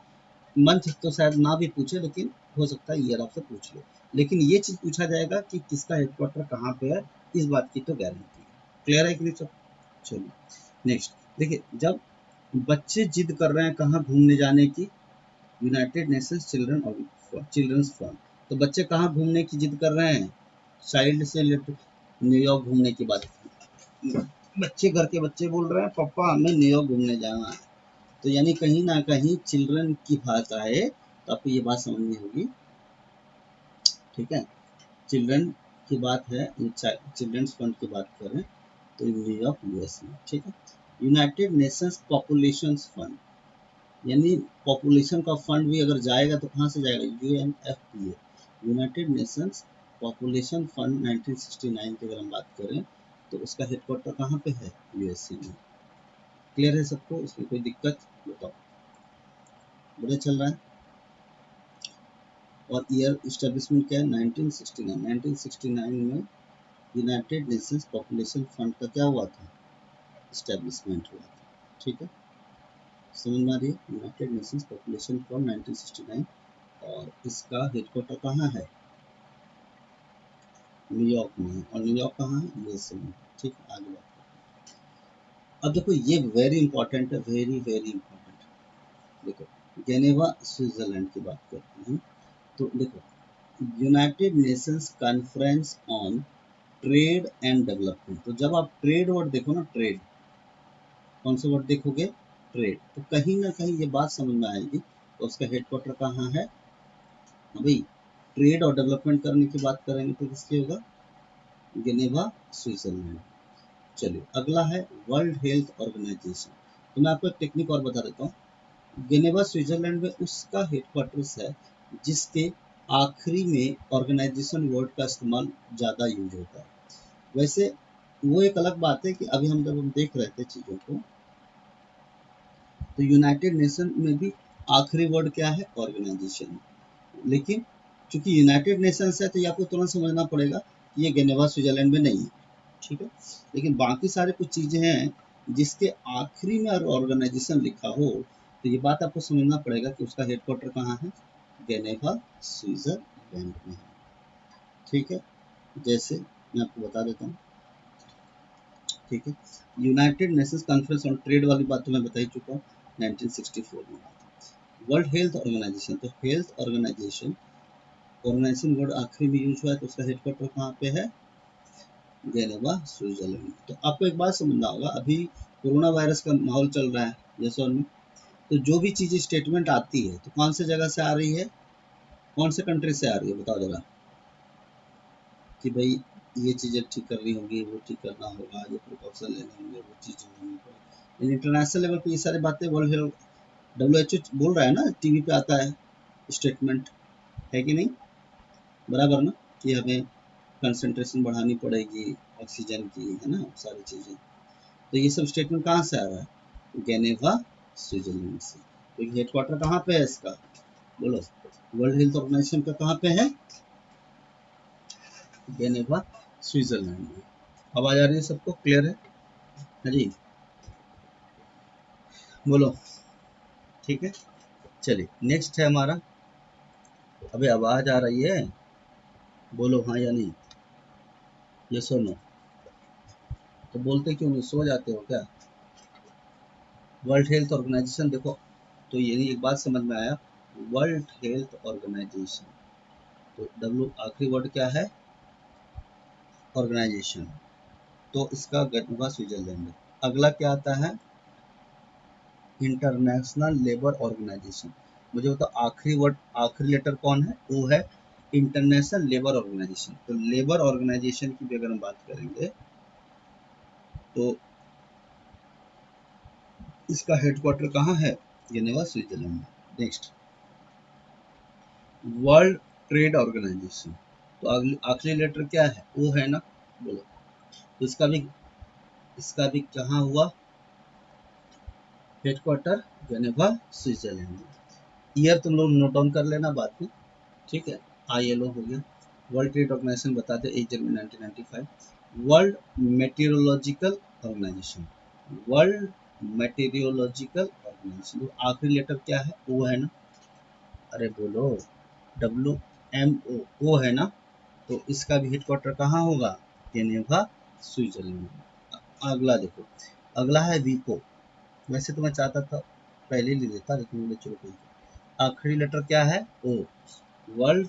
मंथ तो शायद ना भी पूछे, लेकिन हो सकता है ईयर आपसे पूछ ले। लेकिन ये चीज़ पूछा जाएगा कि किसका हेडक्वार्टर कहाँ पे है, इस बात की तो गारंटी है। क्लियर है कि नहीं सब? चलिए, नेक्स्ट देखिए, जब बच्चे जिद कर रहे हैं कहाँ घूमने जाने की, यूनाइटेड नेशंस चिल्ड्रंस फंड। तो बच्चे कहाँ घूमने की जिद कर रहे हैं? चाइल्ड से रिलेटेड, न्यूयॉर्क घूमने की बात। बच्चे, घर के बच्चे बोल रहे हैं पापा हमें न्यूयॉर्क घूमने जाना है। तो यानी कहीं ना कहीं चिल्ड्रन की बात आए तो आपको ये बात समझनी होगी। ठीक है, चिल्ड्रन की बात है, चिल्ड्रंस फंड की बात करें तो न्यूयॉर्क यूएस में। ठीक है, यूनाइटेड नेशंस पॉपुलेशन फंड, यानी पॉपुलेशन का फंड भी अगर जाएगा तो कहाँ से जाएगा? UNFPA, United Nations population fund 1969 की अगर हम बात करें तो उसका हेडक्वार्टर कहाँ पे है? यूएसए में। क्लियर है सबको? इसमें कोई दिक्कत बताओ? बढ़िया चल रहा है? और ईयर इस्टेब्लिशमेंट क्या है? 1969। 1969 में यूनाइटेड नेशंस पॉपुलेशन फंड का क्या हुआ था? इस्टेब्लिशमेंट हुआ था। ठीक है, समझ में आ रही है? यूनाइटेड नेशंस पॉपुलेशन फंड 1969, और इसका हेडक्वार्टर कहाँ है? न्यूयॉर्क में है, और न्यूयॉर्क कहाँ है, यूएसए में। ठीक है, आगे बात। अब देखो ये वेरी इंपॉर्टेंट है, वेरी वेरी इंपॉर्टेंट। देखो जेनेवा स्विट्जरलैंड की बात करते हैं, तो देखो United Nations conference on trade and development. तो जब आप ट्रेड वर्ड देखो ना, ट्रेड, कौन सा वर्ड देखोगे, ट्रेड, तो कहीं ना कहीं ये बात समझ में आएगी, तो उसका हेडक्वार्टर कहाँ है भाई, ट्रेड और डेवलपमेंट करने की बात करेंगे तो किसके होगा, जेनेवा स्विट्जरलैंड। चलिए अगला है वर्ल्ड हेल्थ ऑर्गेनाइजेशन। तो मैं आपको एक टेक्निक और बता देता हूँ। जेनेवा स्विट्जरलैंड में उसका हेडक्वार्टर्स है जिसके आखिरी में ऑर्गेनाइजेशन वर्ड का इस्तेमाल ज़्यादा यूज होता है। वैसे वो एक अलग बात है कि अभी हम जब हम देख रहे थे चीज़ों को, तो यूनाइटेड नेशन में भी आखिरी वर्ड क्या है, ऑर्गेनाइजेशन। लेकिन चूंकि यूनाइटेड नेशंस है तो ये आपको तुरंत समझना पड़ेगा कि ये जेनेवा स्विट्जरलैंड में नहीं है। ठीक है, लेकिन बाकी सारे कुछ चीज़ें हैं जिसके आखिरी में अगर ऑर्गेनाइजेशन लिखा हो तो ये बात आपको समझना पड़ेगा कि उसका हेडक्वार्टर कहाँ है, जेनेवा स्विट्जरलैंड में है। ठीक है, जैसे मैं आपको बता देता हूँ। ठीक है, United Nations conference on trade वाली बात तो मैं बता ही चुका हूँ, 1964 में। वर्ल्ड हेल्थ ऑर्गेनाइजेशन, तो हेल्थ ऑर्गेनाइजेशन, ऑर्गेनाइजेशन वर्ड आखिरी में यूज हुआ है तो उसका हेडक्वार्टर कहाँ पे है, जेनेवा स्विट्जरलैंड। तो आपको एक बात समझना होगा, अभी कोरोना वायरस का माहौल चल रहा है, यस और नो, तो जो भी चीज़ स्टेटमेंट आती है तो कौन से जगह से आ रही है, कौन से कंट्री से आ रही है, बताओ जरा, कि भाई ये चीज़ें ठीक करनी होगी, वो ठीक करना होगा, ये प्रिकॉशन लेने होंगे, वो चीज़ें होनी पड़ेगी। इंटरनेशनल लेवल पे ये सारी बातें वर्ल्ड हेल्थ, WHO बोल रहा है ना, टीवी पे आता है स्टेटमेंट, है कि नहीं, बराबर ना, कि हमें कंसंट्रेशन बढ़ानी पड़ेगी ऑक्सीजन की, है ना, सारी चीज़ें। तो ये सब स्टेटमेंट कहाँ से आ रहा है, जेनेवा स्विट्जरलैंड से। तो हेडक्वार्टर कहाँ पे है इसका, बोलो, वर्ल्ड हेल्थ ऑर्गेनाइजेशन का कहाँ पे है, जेनेवा स्विट्जरलैंड में। आवाज आ रही है सबको, क्लियर है, हाँ जी, बोलो, ठीक है। चलिए नेक्स्ट है हमारा, अबे आवाज आ रही है, बोलो हाँ या नहीं, ये सुनो, तो बोलते क्यों नहीं, सो जाते हो क्या। वर्ल्ड हेल्थ ऑर्गेनाइजेशन देखो, तो ये एक बात समझ में आया, वर्ल्ड हेल्थ ऑर्गेनाइजेशन, तो डब्ल्यू आखिरी वर्ड क्या है, ऑर्गेनाइजेशन, तो इसका जेनेवा स्विट्जरलैंड है। अगला क्या आता है, इंटरनेशनल लेबर ऑर्गेनाइजेशन। मुझे बताओ आखिरी वर्ड, आखिरी लेटर कौन है, वो है इंटरनेशनल लेबर ऑर्गेनाइजेशन। तो लेबर ऑर्गेनाइजेशन की भी अगर हम बात करेंगे तो इसका हेडक्वार्टर कहाँ है, जेनेवा स्विट्जरलैंड में। नेक्स्ट, वर्ल्ड ट्रेड ऑर्गेनाइजेशन, तो आखिरी लेटर क्या है, वो है ना, बोलो, तो इसका भी कहाँ हुआ, हेडक्वार्टर जेनेवा स्विट्जरलैंड में। ईयर तुम लोग नोट डाउन कर लेना बाद में, ठीक है। ILO हो गया, वर्ल्ड ट्रेड ऑर्गेनाइजेशन बताते 1 जनवरी 1995। वर्ल्ड मेटीरियोलॉजिकल ऑर्गेनाइजेशन, वर्ल्ड मेटीरियोलॉजिकल ऑर्गेनाइजेशन, तो आखिरी लेटर क्या है, वो है ना, अरे बोलो, WMO, वो है ना, तो इसका भी हेडक्वार्टर कहाँ होगा, जेनेवा स्विट्जरलैंड में। अगला देखो, अगला है वीपो। वैसे तो मैं चाहता था पहले ही ले लेता, लेकिन मुझे चलो कोई, आखिरी लेटर क्या है, ओ, वर्ल्ड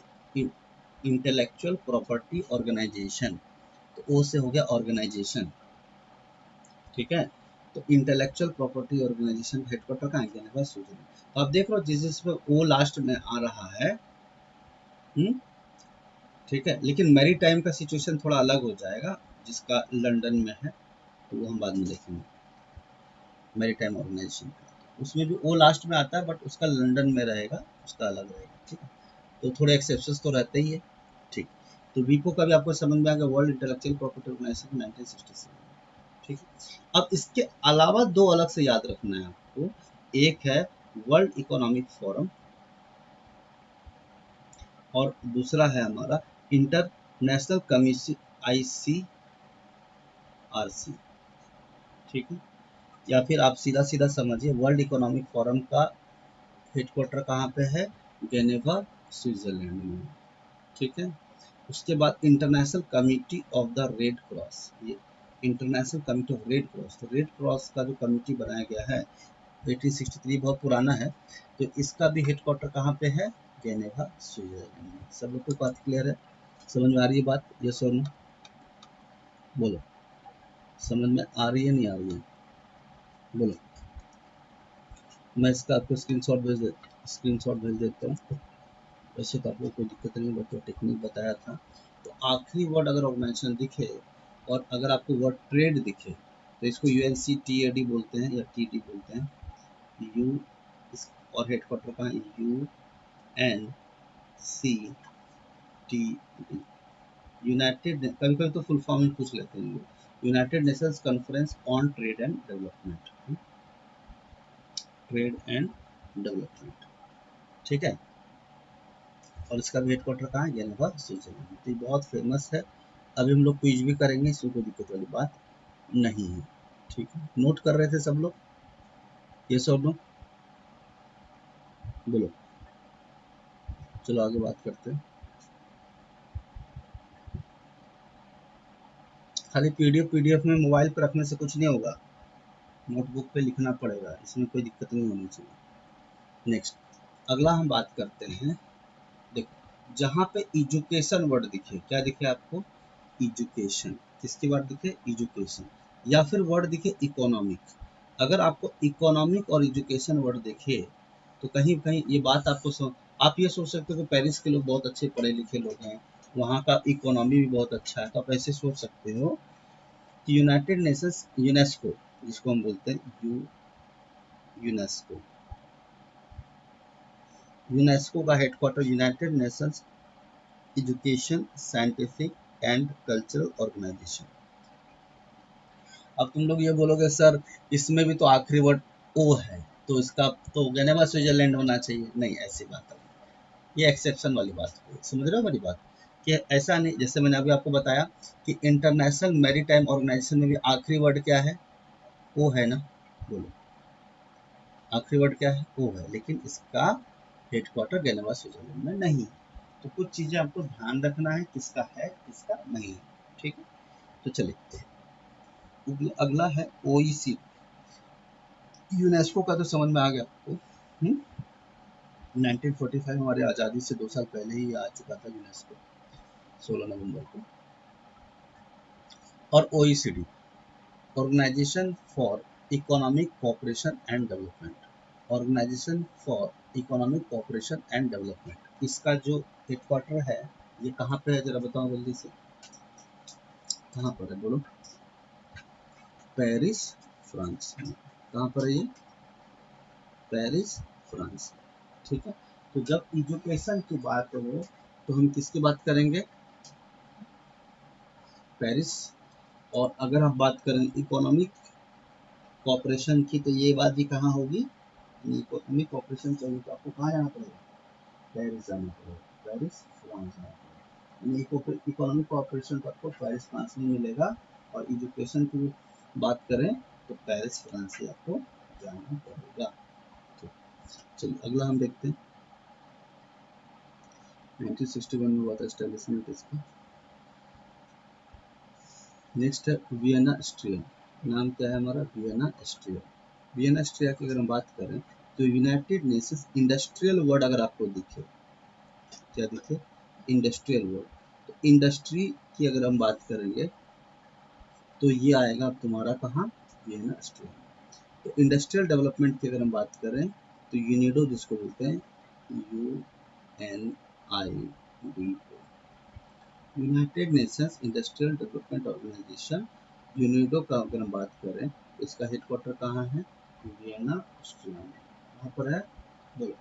इंटेलेक्चुअल प्रॉपर्टी ऑर्गेनाइजेशन, तो ओ से हो गया ऑर्गेनाइजेशन, ठीक है। तो इंटेलेक्चुअल प्रॉपर्टी ऑर्गेनाइजेशन हेडक्वार्टर कहाँ है, जेनेवा स्विट्जरलैंड। तो आप देख रहे हो जिस जिसमें ओ लास्ट में आ रहा है, ठीक है, लेकिन मैरी टाइम का सिचुएशन थोड़ा अलग हो जाएगा, जिसका लंदन में है, तो वो हम बाद में देखेंगे, मैरी टाइम ऑर्गेनाइजेशन का, उसमें भी ओ लास्ट में आता है, बट उसका लंदन में रहेगा, उसका अलग रहेगा, ठीक है। तो थोड़े एक्सेप्शंस तो रहते ही है, ठीक। तो वीपो का भी आपको समझ में आ गया, वर्ल्ड इंटेलेक्चुअल प्रॉपर्टी ऑर्गेनाइजेशन 1967, ठीक है। अब इसके अलावा दो अलग से याद रखना है आपको, एक है वर्ल्ड इकोनॉमिक फोरम और दूसरा है हमारा इंटरनेशनल कमीशन, ICRC, ठीक है। या फिर आप सीधा सीधा समझिए, वर्ल्ड इकोनॉमिक फोरम का हेडक्वार्टर कहाँ पे है, जेनेवा स्विट्जरलैंड में, ठीक है। उसके बाद international committee of the Red Cross, ये international committee of Red Cross, तो रेड क्रॉस का जो कमिटी बनाया गया है 1863, बहुत पुराना है। तो इसका भी हेडक्वार्टर कहाँ पे है? जेनेवा, स्विट्जरलैंड में। सब लोग को बात क्लियर है? समझ में आ रही है बात? यस और नो? बोलो, समझ में आ रही है नहीं आ रही है? बोलो। मैं इसका आपको स्क्रीनशॉट भेज देता हूँ। वैसे तो आपको कोई दिक्कत नहीं, बट टेक्निक बताया था। तो आखिरी वर्ड अगर ऑर्गेनाइजेशन दिखे और अगर आपको वर्ड ट्रेड दिखे तो इसको UNCTAD बोलते हैं या TD बोलते हैं। यू और हेडक्वार्टर का UNCTD, यूनाइटेड, कभी कभी तो फुल फॉर्म में पूछ लेते हैं, United Nations conference on trade and development, trade and development, ठीक है। और इसका भी हेडक्वार्टर कहाँ है? Geneva, Switzerland. तो ये बहुत फेमस है। अभी हम लोग क्विज भी करेंगे, इसमें कोई दिक्कत वाली बात नहीं है, ठीक है। नोट कर रहे थे सब लोग? ये सब लोग बोलो। चलो आगे बात करते हैं। खाली पीडीएफ में मोबाइल पर रखने से कुछ नहीं होगा, नोटबुक पे लिखना पड़ेगा, इसमें कोई दिक्कत नहीं होनी चाहिए। नेक्स्ट, अगला हम बात करते हैं। देखो, जहाँ पे एजुकेशन वर्ड दिखे, क्या दिखे आपको? एजुकेशन। किसकी वर्ड दिखे? एजुकेशन। या फिर वर्ड दिखे इकोनॉमिक। अगर आपको इकोनॉमिक और एजुकेशन वर्ड दिखे तो कहीं कहीं ये बात आपको आप ये सोच सकते हो कि पेरिस के लोग बहुत अच्छे पढ़े लिखे लोग हैं, वहाँ का इकोनॉमी भी बहुत अच्छा है, तो आप ऐसे सोच सकते हो कि यूनाइटेड नेशंस, यूनेस्को जिसको हम बोलते हैं, यूनेस्को, यूनेस्को का headquarter United Nations education, scientific and cultural organisation. अब तुम लोग ये बोलोगे सर इसमें भी तो आखिरी वर्ड ओ है, तो इसका तो जेनेवा स्विट्जरलैंड होना चाहिए। नहीं, ऐसी बात है, ये एक्सेप्शन वाली बात है। समझ रहे हो मेरी बात? कि ऐसा नहीं, जैसे मैंने अभी आपको बताया कि इंटरनेशनल मैरीटाइम ऑर्गेनाइजेशन में भी आखिरी वर्ड क्या है? ओ है ना? बोलो, आखिरी वर्ड क्या है? ओ है, लेकिन इसका हेडक्वार्टर जेनेवा स्विट्जरलैंड में नहीं है। तो कुछ चीजें आपको ध्यान रखना है, किसका है किसका नहीं है, ठीक है। तो चलिए, अगला है OECD। यूनेस्को का तो समझ में आ गया आपको। 1945 हमारी आज़ादी से 2 साल पहले ही आ चुका था यूनेस्को, 16 नवंबर को। और OECD, organisation for economic cooperation and development, organisation for economic cooperation and development, इसका जो हेडक्वार्टर है ये कहाँ पे है? जरा बताओ जल्दी से, कहाँ पर है? बोलो। पेरिस, फ्रांस में। कहाँ पर है ये? पेरिस, फ्रांस, ठीक है। तो जब एजुकेशन की बात हो तो हम किसकी बात करेंगे? पेरिस। और अगर हम बात करें इकोनॉमिक कॉपरेशन की तो ये बात भी कहाँ होगी? इकोनॉमिक कॉपरेशन चाहिए तो आपको कहाँ जाना पड़ेगा? पेरिस जाना पड़ेगा, पेरिस, फ्रांस जाना पड़ेगा। इकोनॉमिक कॉपरेशन तो आपको पेरिस, फ्रांस में मिलेगा। और एजुकेशन की बात करें तो पेरिस, फ्रांस से आपको जाना पड़ेगा। तो चलिए अगला हम देखते हैं। 1961 में हुआ था एस्टेब्लिशमेंट इसका। नेक्स्ट है वियना स्ट्रिया। नाम क्या है हमारा? वियना स्ट्रिया। वियना स्ट्रिया की अगर हम बात करें तो यूनाइटेड नेशंस इंडस्ट्रियल वर्ड अगर आपको दिखे, क्या दिखे? Industrial word. तो इंडस्ट्री की अगर हम बात करेंगे तो ये आएगा अब तुम्हारा कहाँ? वियना स्ट्रिया। तो इंडस्ट्रियल डेवलपमेंट की अगर हम बात करें तो यूनिडो जिसको बोलते हैं, UNIDO, United Nations industrial development organisation, UNIDO का अगर हम बात करें तो इसका हेडक्वार्टर कहाँ है? वियना, ऑस्ट्रिया में। कहाँ पर है? बोलो।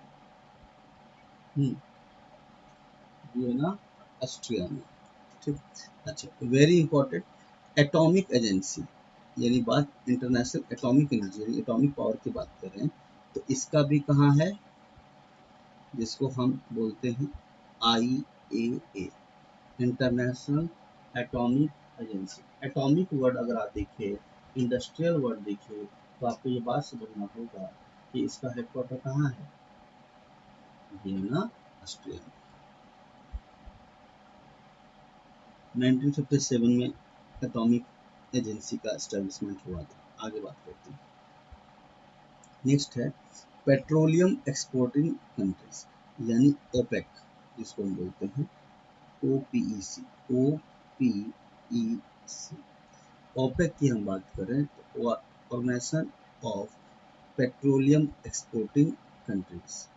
वियना, ऑस्ट्रिया में, ठीक। अच्छा, वेरी इंपॉर्टेंट, एटॉमिक एजेंसी, यानी बात इंटरनेशनल एटॉमिक एनर्जी यानी एटॉमिक पावर की बात करें तो इसका भी कहाँ है? जिसको हम बोलते हैं IAEA, international atomic agency. Atomic word अगर आप देखिए, इंडस्ट्रियल वर्ड देखिए, तो आपको ये बात समझना होगा कि इसका हेडक्वार्टर कहाँ है? Vienna, Austria. 1957 में एटॉमिक एजेंसी का एस्टेब्लिशमेंट हुआ था। आगे बात करते हैं। नेक्स्ट है पेट्रोलियम एक्सपोर्टिंग कंट्रीज यानी ओपेक, जिसको हम बोलते हैं OPEC। OPEC ओपेक की हम बात करें तो Organisation of Petroleum Exporting Countries.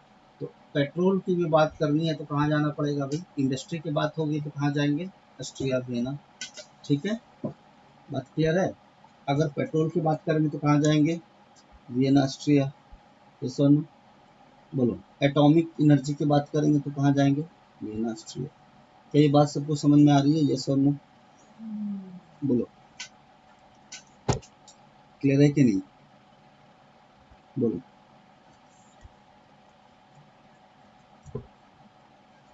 तो पेट्रोल की भी बात करनी है तो कहाँ जाना पड़ेगा भाई? इंडस्ट्री की बात होगी तो कहाँ जाएंगे? Austria, Vienna. ठीक है, बात क्लियर है? अगर पेट्रोल की बात करेंगे तो कहाँ जाएंगे? Vienna, Austria. ये सुन, बोलो। एटॉमिक एनर्जी की बात करेंगे तो कहाँ जाएंगे? Vienna, Austria. क्या ये बात सबको समझ में आ रही है? ये सुन, बोलो। क्लियर है कि नहीं? बोलो।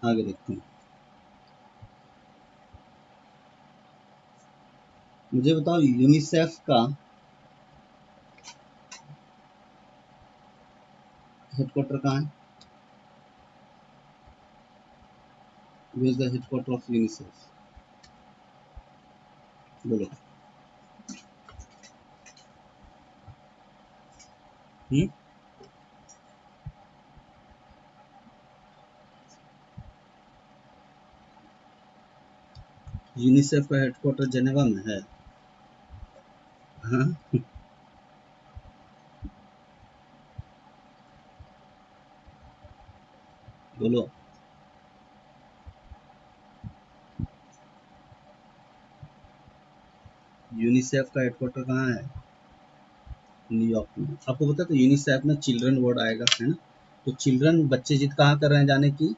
आगे देखते हैं। मुझे बताओ यूनिसेफ का हेडक्वार्टर कहाँ है? Where is the headquarter of UNICEF? बोलो। हम्म, यूनिसेफ का हेडक्वार्टर जेनेवा में है। हाँ, बोलो। यूनिसेफ का हेडक्वार्टर कहाँ है? न्यूयॉर्क में। आपको पता है तो यूनिसेफ में चिल्ड्रन वर्ड आएगा, है ना? तो चिल्ड्रन, बच्चे जिद कहाँ कर रहे हैं जाने की?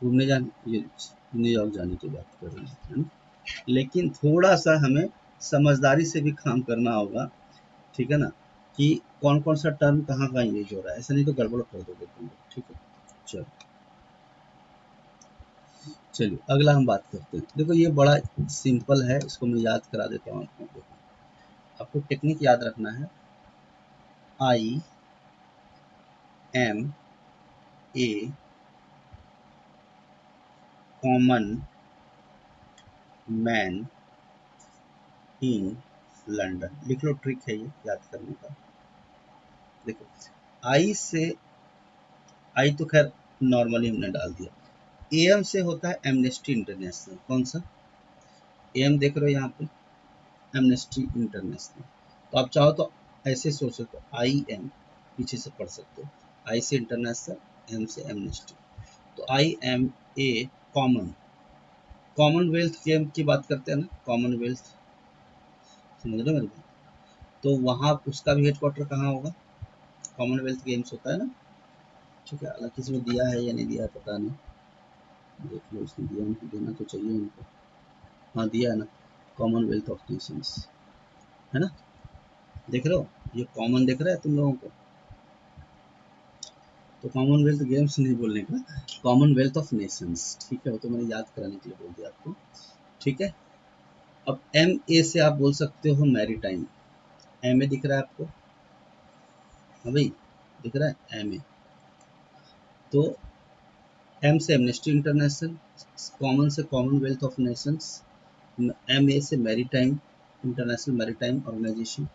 घूमने जाने, ये न्यूयॉर्क जाने की बात कर रहे हैं, है ना? लेकिन थोड़ा सा हमें समझदारी से भी काम करना होगा, ठीक है ना? कि कौन कौन सा टर्म कहाँ का यूज हो रहा है, ऐसा नहीं तो गड़बड़ कर दोगे तुम लोग, ठीक है? चलो, चलिए अगला हम बात करते हैं। देखो ये बड़ा सिंपल है, इसको मैं याद करा देता हूँ आपको। देखो, आपको टेक्निक याद रखना है। IMA common man in London. लिख लो, ट्रिक है ये याद करने का। देखो, आई से, आई तो खैर नॉर्मली हमने डाल दिया। AM से होता है एमनेस्टी इंटरनेशनल। कौन सा? AM देख रहे हो यहाँ पे, एमनेस्टी इंटरनेशनल। तो आप चाहो तो ऐसे सोच सकते हो, IM पीछे से पढ़ सकते हो। आई से इंटरनेशनल, M से एमनेस्टी। तो IMA कॉमन, कॉमनवेल्थ गेम की बात करते हैं ना, कॉमनवेल्थ, समझ रहे हो मेरे को? तो वहाँ उसका भी हेडक्वार्टर कहाँ होगा? कॉमनवेल्थ गेम्स होता है ना, ठीक है? हालांकि इसमें दिया है या नहीं दिया है पता नहीं, देख लो इसमें दिया, उनको देना तो चाहिए उनको। हाँ दिया है ना, कॉमनवेल्थ ऑफ नेशंस, है ना? देख रहे हो, ये कॉमन दिख रहा है तुम लोगों को? तो कॉमनवेल्थ गेम्स नहीं बोलने का, कॉमनवेल्थ ऑफ नेशंस, ठीक है? वो तो मैंने याद कराने के लिए बोल दिया आपको, ठीक है? अब MA से आप बोल सकते हो मैरी टाइम। MA दिख रहा है आपको? हाँ भाई, दिख रहा है MA। तो M से एमनेस्टी इंटरनेशनल, कॉमन से कॉमनवेल्थ ऑफ नेशंस, MA से maritime, International Maritime Organisation.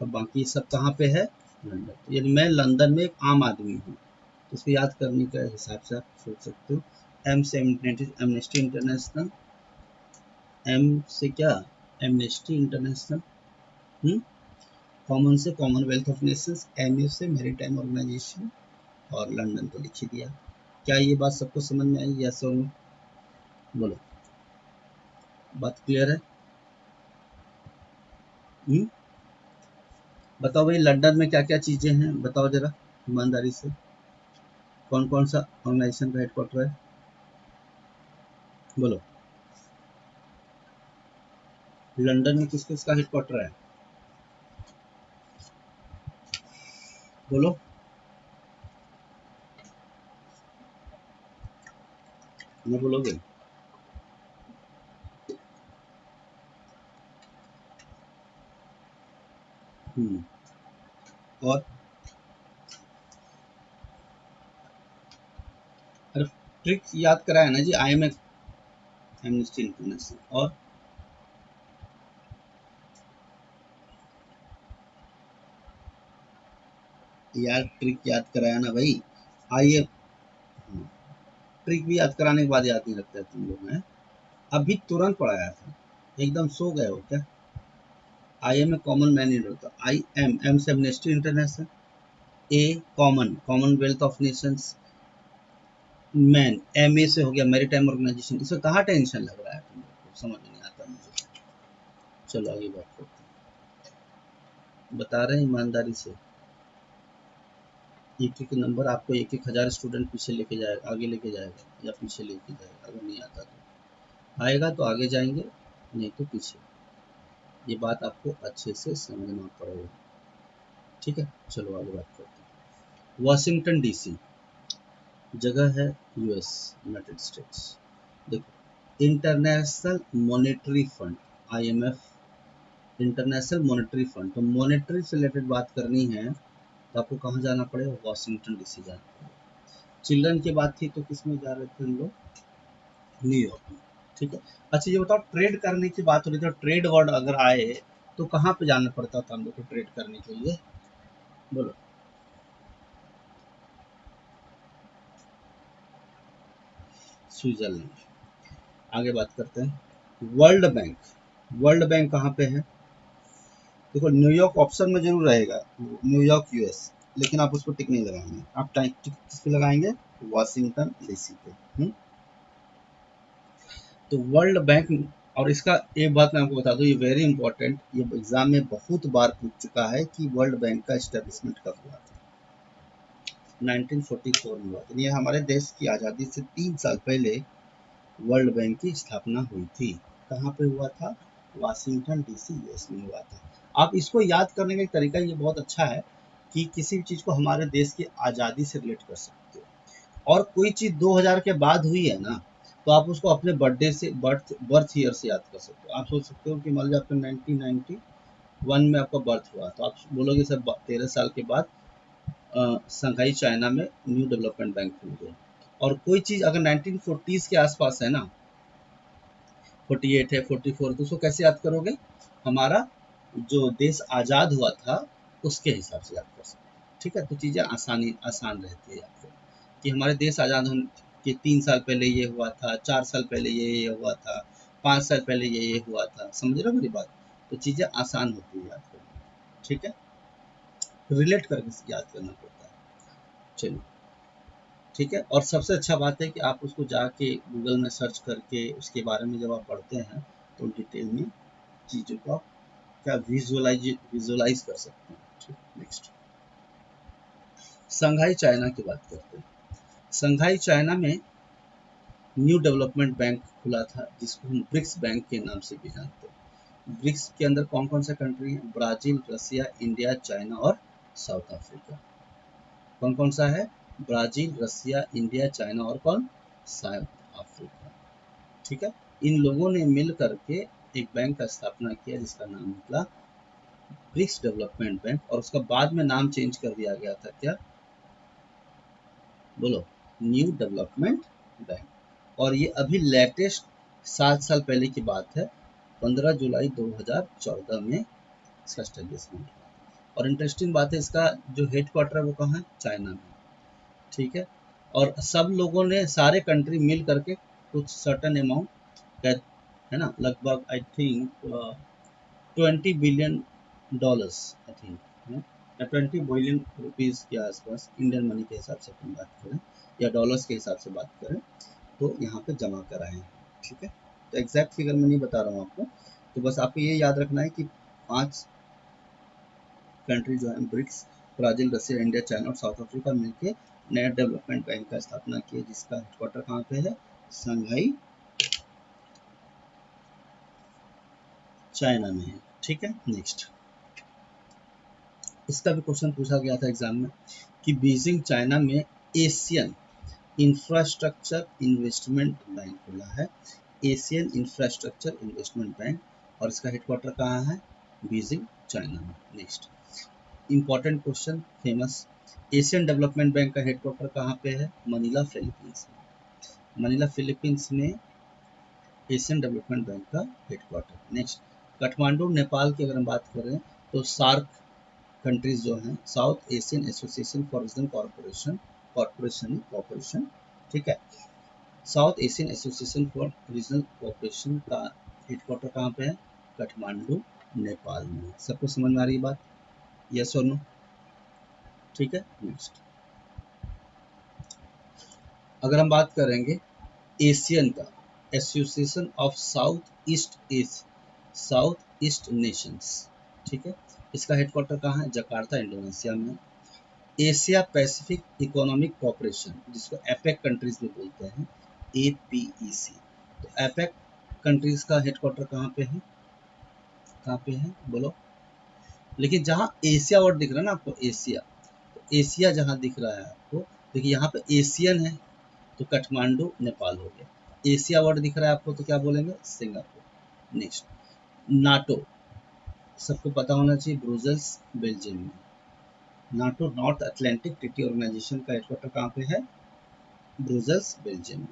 और बाकी सब कहाँ पे है? लंदन। यानी मैं लंदन में एक आम आदमी हूँ, तो इसको याद करने के हिसाब से आप सोच सकते हो। M से एमनेस्टी इंटरनेशनल, M से क्या? Amnesty International. कॉमन से कॉमनवेल्थ ऑफ नेशंस, MA से मैरीटाइम ऑर्गेनाइजेशन, और लंदन तो लिख ही दिया। क्या ये बात सबको समझ में आई? यस और नो? बोलो, बात क्लियर है? हम्म, बताओ भाई, लंदन में क्या क्या चीजें हैं, बताओ जरा ईमानदारी से। कौन कौन सा ऑर्गेनाइजेशन का हेडक्वार्टर है? बोलो। लंदन में किस किस का हेडक्वार्टर है? बोलो, नहीं बोलोगे? हम्म, और अरे ट्रिक याद कराया ना जी, IMA एमनेस्टी इंटरनेशनल। और यार ट्रिक याद कराया ना भाई। आइए, ट्रिक भी याद कराने के बाद याद नहीं रखता है तुम लोग। हैं अभी तुरंत पढ़ाया था, एकदम सो गए हो क्या? I M A common man इन होता, आई एम से Amnesty International, A common Commonwealth of Nations, man M A से हो गया मैरीटाइम ऑर्गेनाइजेशन। इसमें कहाँ टेंशन लग रहा है तुम लोग को, समझ नहीं आता मुझे। चलो आगे बात करते हैं, बता रहे हैं ईमानदारी से। एक एक नंबर आपको एक एक हज़ार स्टूडेंट पीछे लेके जाएगा, आगे लेके जाएगा या पीछे लेके जाएगा। अगर नहीं आता तो आएगा तो आगे जाएंगे, नहीं तो पीछे। ये बात आपको अच्छे से समझना पड़ेगा, ठीक है। चलो आगे बात करते हैं। वाशिंगटन डीसी जगह है यूएस, यूनाइटेड स्टेट्स। देखो, international monetary fund, IMF, international monetary fund. तो मॉनेटरी से रिलेटेड बात करनी है तो आपको कहाँ जाना पड़ेगा? वाशिंगटन डीसी जाना पड़ेगा। चिल्ड्रन की बात थी तो किस में जा रहे थे हम लोग? न्यूयॉर्क में, ठीक है। अच्छा ये बताओ, ट्रेड करने की बात हो रही थी, तो ट्रेड वर्ड अगर आए तो कहाँ पे जाना पड़ता था हम लोग को ट्रेड करने के लिए? बोलो। स्विट्जरलैंड। आगे बात करते हैं, वर्ल्ड बैंक। वर्ल्ड बैंक कहाँ पे है? देखो, न्यूयॉर्क ऑप्शन में जरूर रहेगा, न्यूयॉर्क यूएस, लेकिन आप उसको टिक नहीं लगाएंगे। आप टिक किस पे लगाएंगे? वाशिंगटन डीसी पे। तो वर्ल्ड बैंक, और इसका एक बात मैं आपको बता दूं, ये वेरी इंपॉर्टेंट, ये एग्जाम में बहुत बार पूछ चुका है कि वर्ल्ड बैंक का एस्टेब्लिशमेंट कब हुआ था? 1944 में हुआ था। ये हमारे देश की आज़ादी से 3 साल पहले वर्ल्ड बैंक की स्थापना हुई थी। कहाँ पे हुआ था? वाशिंगटन डीसी यूएस में हुआ था। आप इसको याद करने का एक तरीका ये बहुत अच्छा है कि किसी भी चीज़ को हमारे देश की आज़ादी से रिलेट कर सकते हो। और कोई चीज़ 2000 के बाद हुई है ना, तो आप उसको अपने बर्थडे से, बर्थ ईयर से याद कर सकते हो। आप सोच सकते हो कि मान लीजिए आपका 1991 में आपका बर्थ हुआ, तो आप बोलोगे सर 13 साल के बाद संघाई चाइना में न्यू डेवलपमेंट बैंक खुल गया। और कोई चीज़ अगर 1940s के आसपास है ना, 48 है, 44, तो उसको कैसे याद करोगे? हमारा जो देश आज़ाद हुआ था उसके हिसाब से याद कर सकते हैं, ठीक है। तो चीज़ें आसान रहती है याद करना कि हमारे देश आज़ाद होने के 3 साल पहले ये हुआ था, 4 साल पहले ये हुआ था, 5 साल पहले ये हुआ था। समझ रहे हो मेरी बात? तो चीज़ें आसान होती है याद करना, ठीक है। रिलेट करके याद करना पड़ता है। चलिए, ठीक है। और सबसे अच्छा बात है कि आप उसको जाके गूगल में सर्च करके उसके बारे में जब आप पढ़ते हैं तो डिटेल में चीज़ों को आप क्या विजुअलाइज कर सकते हैं, ठीक। नेक्स्ट, संघाई चाइना की बात करते हैं। संघाई चाइना में न्यू डेवलपमेंट बैंक खुला था, जिसको हम ब्रिक्स बैंक के नाम से भी जानते हैं। ब्रिक्स के अंदर कौन कौन सा कंट्री है? ब्राज़ील, रसिया, इंडिया, चाइना और साउथ अफ्रीका। कौन कौन सा है? ब्राज़ील, रसिया, इंडिया, चाइना और कौन? साउथ अफ्रीका, ठीक है। इन लोगों ने मिल करके एक बैंक का स्थापना किया जिसका नाम निकला ब्रिक्स डेवलपमेंट बैंक, और उसका बाद में नाम चेंज कर दिया गया था, क्या? बोलो। New development bank. और ये अभी लेटेस्ट 7 साल पहले की बात है, 15 जुलाई 2014 में इसका स्टेब्लिशमेंट हुआ। और इंटरेस्टिंग बात है, इसका जो हेड क्वार्टर है वो कहाँ है? चाइना में, ठीक है। और सब लोगों ने, सारे कंट्री मिल करके कुछ सर्टन अमाउंट, है ना, लगभग I think 20 billion dollars, I think, या 20 बिलियन रुपीज़ के आसपास, इंडियन मनी के हिसाब से अपन बात करें या डॉलर्स के हिसाब से बात करें, तो यहाँ पे जमा कराए हैं, ठीक है। तो एग्जैक्ट फिगर मैं नहीं बता रहा हूँ आपको, तो बस आपको ये याद रखना है कि 5 कंट्री जो है ब्रिक्स, ब्राज़ील, रसिया, इंडिया, चाइना और साउथ अफ्रीका मिलकर नया डेवलपमेंट बैंक का स्थापना किया, जिसका हेडक्वार्टर कहाँ पे है? संघाई चाइना में है, ठीक है। नेक्स्ट, इसका भी क्वेश्चन पूछा गया था एग्जाम में कि बीजिंग चाइना में एशियन इंफ्रास्ट्रक्चर इन्वेस्टमेंट बैंक खुला है, एशियन इंफ्रास्ट्रक्चर इन्वेस्टमेंट बैंक, और इसका हेडक्वार्टर कहाँ है? बीजिंग चाइना में। Next, important question, famous, Asian development bank का हेडक्वार्टर कहाँ पे है? मनीला, फिलीपींस में। मनीला फिलीपींस में एशियन डेवलपमेंट बैंक का हेडक्वार्टर। नेक्स्ट, काठमांडू नेपाल की अगर हम बात करें तो सार्क कंट्रीज जो हैं, south Asian association for regional corporation, ठीक है, south Asian association for regional cooperation का हेडक्वार्टर कहाँ पे है? काठमांडू नेपाल में। सबको समझ में आ रही है बात? यस और नो? ठीक है। नेक्स्ट, अगर हम बात करेंगे एशियन का, association of south east Nations, ठीक है, इसका हेडक्वार्टर कहाँ है? जकार्ता, इंडोनेशिया में। एशिया पैसिफिक इकोनॉमिक कॉपरेशन, जिसको एपेक कंट्रीज में बोलते हैं, APEC, तो एपेक कंट्रीज का हेडक्वार्टर कहाँ पे है? कहाँ पे है बोलो? लेकिन जहाँ एशिया वर्ड दिख रहा है ना आपको, एशिया, तो एशिया जहाँ दिख रहा है आपको, देखिए यहाँ पे एशियन है तो काठमांडू नेपाल हो गया। एशिया वर्ड दिख रहा है आपको तो क्या बोलेंगे? सिंगापुर। नेक्स्ट, नाटो, सबको पता होना चाहिए, ब्रुसेल्स, बेल्जियम में। NATO, North Atlantic Treaty Organisation का हेडक्वार्टर कहाँ पे है? ब्रुसेल्स, बेल्जियम में।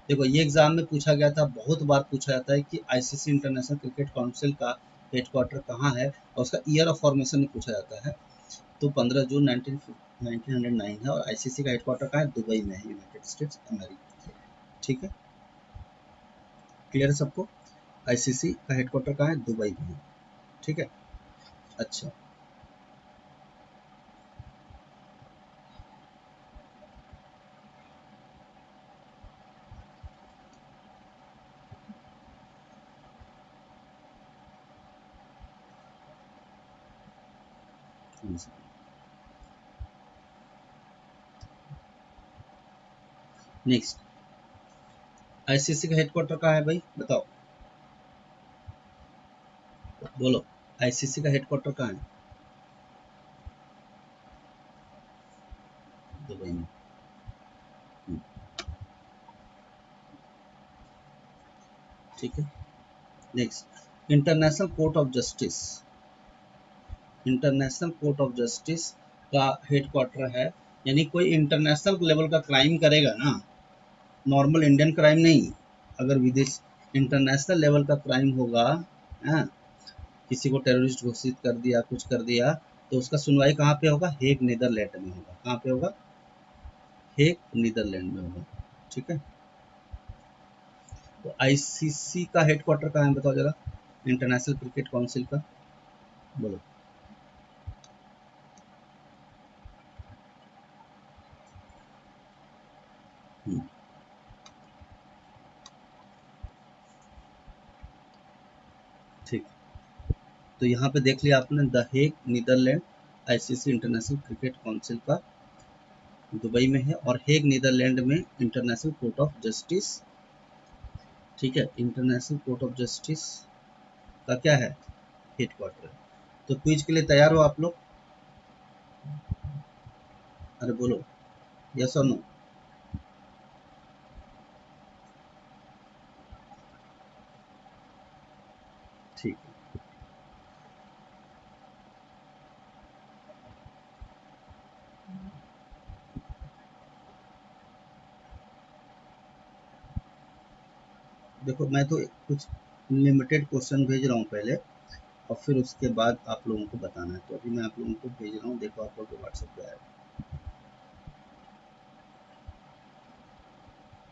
देखो ये एग्जाम में पूछा गया था, बहुत बार पूछा जाता है कि ICC इंटरनेशनल क्रिकेट काउंसिल का हेडक्वार्टर कहाँ है, और उसका ईयर ऑफ फॉर्मेशन में पूछा जाता है। तो 15 जून 1909 है, और ICC का हेडक्वार्टर कहाँ है? दुबई में है, यूनाइटेड स्टेट्स अमेरिका। ठीक है, क्लियर है सबको? ICC का हेडक्वार्टर कहाँ है? दुबई में है। ठीक है, अच्छा, नेक्स्ट, ICC का हेडक्वार्टर कहाँ है भाई, बताओ, बोलो, ICC का हेडक्वार्टर कहाँ है? दुबई में। हम्म, ठीक है। Next, international Court of justice, international Court of justice का हेडक्वार्टर है, यानी कोई इंटरनेशनल लेवल का क्राइम करेगा ना, नॉर्मल इंडियन क्राइम नहीं, अगर विदेश इंटरनेशनल लेवल का क्राइम होगा, हाँ, किसी को टेररिस्ट घोषित कर दिया, कुछ कर दिया, तो उसका सुनवाई कहाँ पे होगा? हेग, नीदरलैंड में होगा। कहाँ पे होगा? हेग, नीदरलैंड में होगा। ठीक है, तो ICC का हेडक्वार्टर कहाँ है बताओ जरा, इंटरनेशनल क्रिकेट काउंसिल का, बोलो। हम्म, ठीक, तो यहाँ पे देख लिया आपने, the Hague, Netherland, ICC International Cricket Council का दुबई में है, और हेग नीदरलैंड में इंटरनेशनल कोर्ट ऑफ जस्टिस, ठीक है, इंटरनेशनल कोर्ट ऑफ जस्टिस का क्या है? हेडक्वार्टर। तो क्विज के लिए तैयार हो आप लोग? अरे बोलो, यस और नो? ठीक है, देखो मैं तो कुछ लिमिटेड क्वेश्चन भेज रहा हूँ पहले, और फिर उसके बाद आप लोगों को बताना है, तो अभी मैं आप लोगों को भेज रहा हूँ, देखो आप लोग के व्हाट्सएप पे आएगा।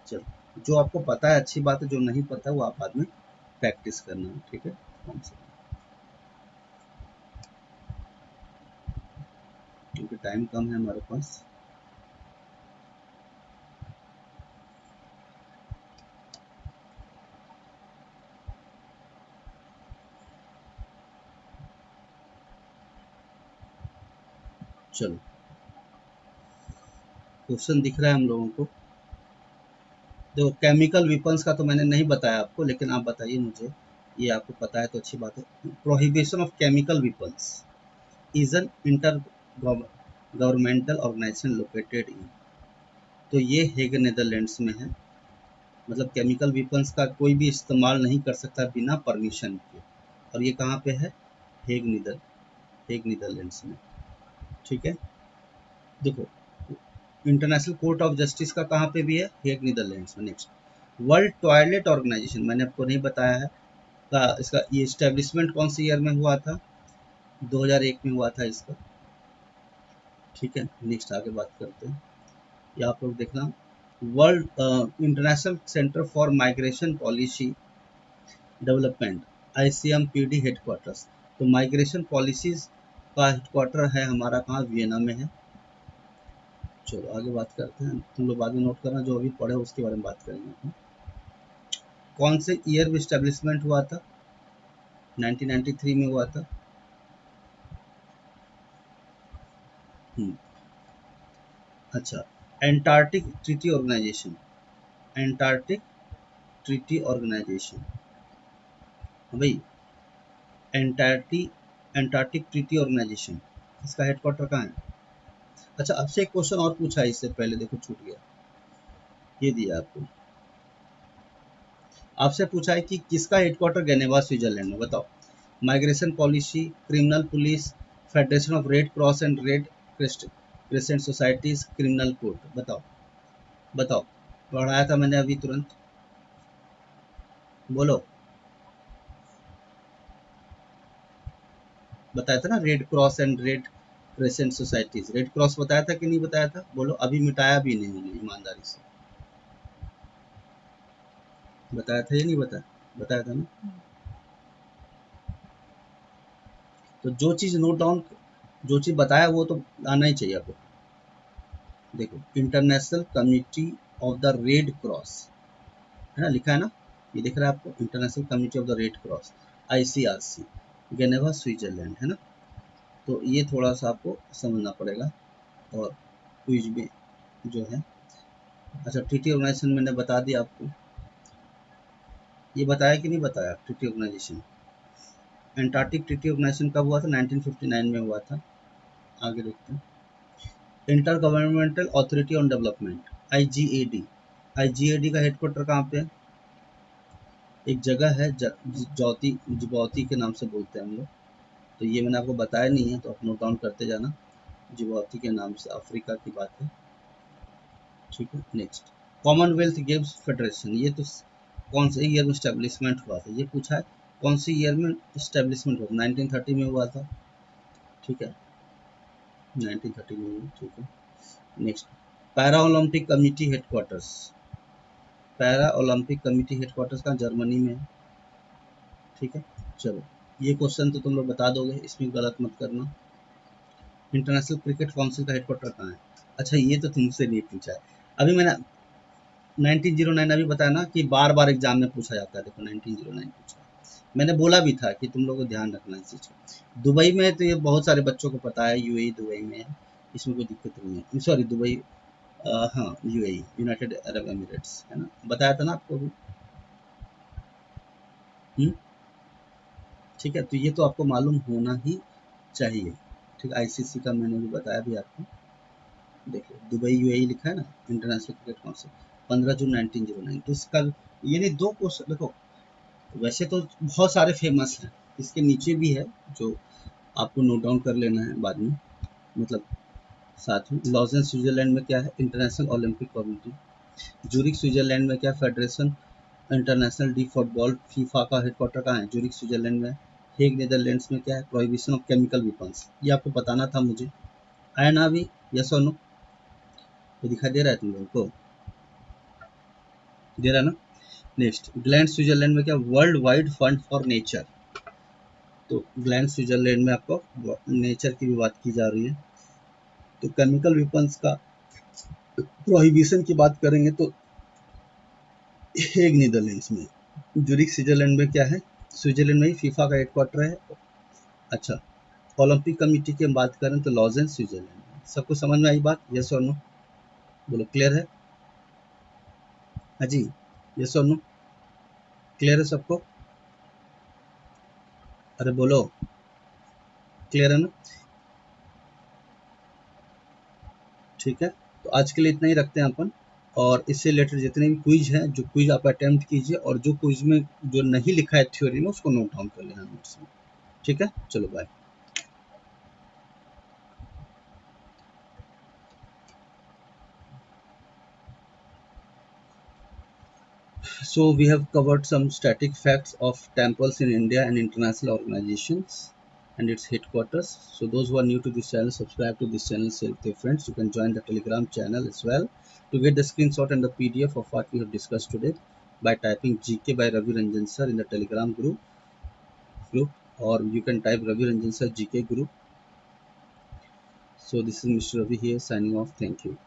चलो, जो आपको पता है अच्छी बात है, जो नहीं पता है वो आप बाद में प्रैक्टिस करना है, ठीक है, कौन सा, क्योंकि टाइम कम है हमारे पास। चलो, क्वेश्चन दिख रहा है हम लोगों को, देखो केमिकल वेपन्स का तो मैंने नहीं बताया आपको, लेकिन आप बताइए मुझे, ये आपको पता है तो अच्छी बात है। Prohibition of chemical weapons is an intergovernmental organisation located in, तो ये हेग नीदरलैंड्स में है, मतलब केमिकल वेपन्स का कोई भी इस्तेमाल नहीं कर सकता बिना परमिशन के, और ये कहाँ पे है? हेग नीदरलैंड्स में। ठीक है, देखो इंटरनेशनल कोर्ट ऑफ जस्टिस का कहाँ पे भी है? हेग नीदरलैंड्स में। नेक्स्ट, वर्ल्ड टॉयलेट ऑर्गेनाइजेशन मैंने आपको नहीं बताया है का इसका ये इस्टेब्लिशमेंट कौन से ईयर में हुआ था? 2001 में हुआ था इसका। ठीक है, नेक्स्ट आगे बात करते हैं। ये आप लोग देखना, world international centre for migration policy development, ICMPD headquarters. तो माइग्रेशन पॉलिसीज का हेडक्वार्टर है हमारा कहाँ? वियना में है। चलो आगे बात करते हैं, तुम लोग बाद में नोट करना, जो अभी पढ़े उसके बारे में बात करेंगे अपन। कौन से ईयर में स्टैब्लिशमेंट हुआ था? 1993 में हुआ था। अच्छा, Antarctic Treaty Organisation, Antarctic Treaty Organisation भाई, एंटार्क्टिक ट्रीटी ऑर्गेनाइजेशन, इसका हेडक्वार्टर कहाँ है? अच्छा, आपसे एक क्वेश्चन और पूछा है इससे पहले, देखो छूट गया, ये दिया आपको। आपसे पूछा है कि किसका हेडक्वार्टर जेनेवा स्विट्जरलैंड में, बताओ। Migration policy, criminal police, federation of Red cross and red crescent societies, criminal court, बताओ बताओ। पढ़ाया था मैंने अभी तुरंत, बोलो। बताया था ना, red cross and red crescent societies. Red cross बताया था कि नहीं बताया था? बोलो, अभी मिटाया भी नहीं मैंने, ईमानदारी से बताया था या नहीं बताया? बताया था ना। तो जो चीज़ नोट डाउन, जो चीज़ बताया वो तो आना ही चाहिए आपको। देखो, international committee of the Red cross, है ना, लिखा है ना, ये दिख रहा है आपको, international committee of the Red cross, ICRC, Geneva Switzerland, है ना। तो ये थोड़ा सा आपको समझना पड़ेगा। और क्विज में जो है, अच्छा ट्रीटी ऑर्गेनाइजेशन मैंने बता दिया आपको, ये बताया कि नहीं बताया? Treaty Organisation, Antarctic Treaty Organisation कब हुआ था? 1959 में हुआ था। आगे देखते हैं, inter governmental authority on development, IGAD, IGAD का हेडक्वार्टर कहाँ पे है? एक जगह है जौती, जिबौती के नाम से बोलते हैं हम लोग। तो ये मैंने आपको बताया नहीं है, तो आप नोट डाउन करते जाना, जिबौती के नाम से, अफ्रीका की बात है। ठीक है, नेक्स्ट, कॉमनवेल्थ गेम्स फेडरेशन, ये तो कौन से ईयर में स्टैब्लिशमेंट हुआ था, ये पूछा है। कौन सी ईयर में स्टैब्लिशमेंट हुआ? 1930 में हुआ था। ठीक है, 1930 में हुआ, ठीक है। Next, para Olympic committee headquarters, para Olympic committee headquarters का जर्मनी में है। ठीक है, चलो, ये क्वेश्चन तो तुम लोग बता दोगे, इसमें गलत मत करना। इंटरनेशनल क्रिकेट काउंसिल का हेडक्वार्टर कहाँ है? अच्छा, ये तो तुमसे नहीं पूछा है। अभी मैंने 1909 अभी बताया ना कि बार बार एग्जाम में पूछा जाता है। देखो 1909 पूछा है। मैंने बोला भी था कि तुम लोग को ध्यान रखना इस चीज़ का। दुबई में है तो ये बहुत सारे बच्चों को पता है, UAE दुबई में है, इसमें कोई दिक्कत नहीं है। सॉरी, दुबई, हाँ UAE, यूनाइटेड अरब एमिरेट्स, है ना, बताया था ना आपको भी। हम्म, ठीक है, तो ये तो आपको मालूम होना ही चाहिए। ठीक, ICC का मैंने भी बताया भी आपको। देखिए, दुबई UAE लिखा है ना, इंटरनेशनल क्रिकेट काउंसिल, 15 जून 1909। तो इसका ये नहीं, दो क्वेश्चन देखो, वैसे तो बहुत सारे फेमस हैं, इसके नीचे भी है जो आपको नोट डाउन कर लेना है बाद में, मतलब साथ में। लॉजेंस स्विट्जरलैंड में क्या है? International Olympic committee. Zurich Switzerland में क्या? Federation international D football, FIFA का हेडक्वार्टर कहाँ है? जूरिक स्विट्जरलैंड में। हेग नीदरलैंड्स में क्या है? प्रोहिबिशन ऑफ केमिकल वेपन्स, ये आपको बताना था मुझे, आया ना अभी? यस और नो? ये दिखाई दे रहा है तुम लोगों को? दे रहा है ना? नेक्स्ट, ग्लैंड स्विट्जरलैंड में क्या? World wide fund for nature. तो ग्लैंड स्विट्जरलैंड में आपको नेचर की भी बात की जा रही है। तो केमिकल वेपन्स का प्रोहिबिशन की बात करेंगे तो हेग नीदरलैंड्स में। जूरिक स्विट्जरलैंड में क्या है? स्विट्जरलैंड में ही फीफा का हेडक्वार्टर है। अच्छा, ओलंपिक कमेटी की हम बात करें तो लॉजेंस स्विट्जरलैंड में। सबको समझ में आई बात? यस और नो? बोलो, क्लियर है? हाँ जी, यस और नो? क्लियर है सबको? अरे बोलो, क्लियर है ना? ठीक है, तो आज के लिए इतना ही रखते हैं अपन। और इससे रिलेटेड जितने भी क्विज हैं, जो क्विज आप अटेम्प्ट कीजिए, और जो क्विज में जो नहीं लिखा है थ्योरी में, उसको नोट डाउन कर लेना नोट्स में। ठीक है, चलो bye. So we have covered some static facts of temples in India and international organizations and its headquarters. So those who are new to this channel, subscribe to this channel, share with your friends. You can join the Telegram channel as well to get the screenshot and the PDF of what we have discussed today by typing GK by Ravi Ranjan sir in the Telegram group, or you can type Ravi Ranjan sir GK group. So this is Mr. Ravi here signing off. Thank you.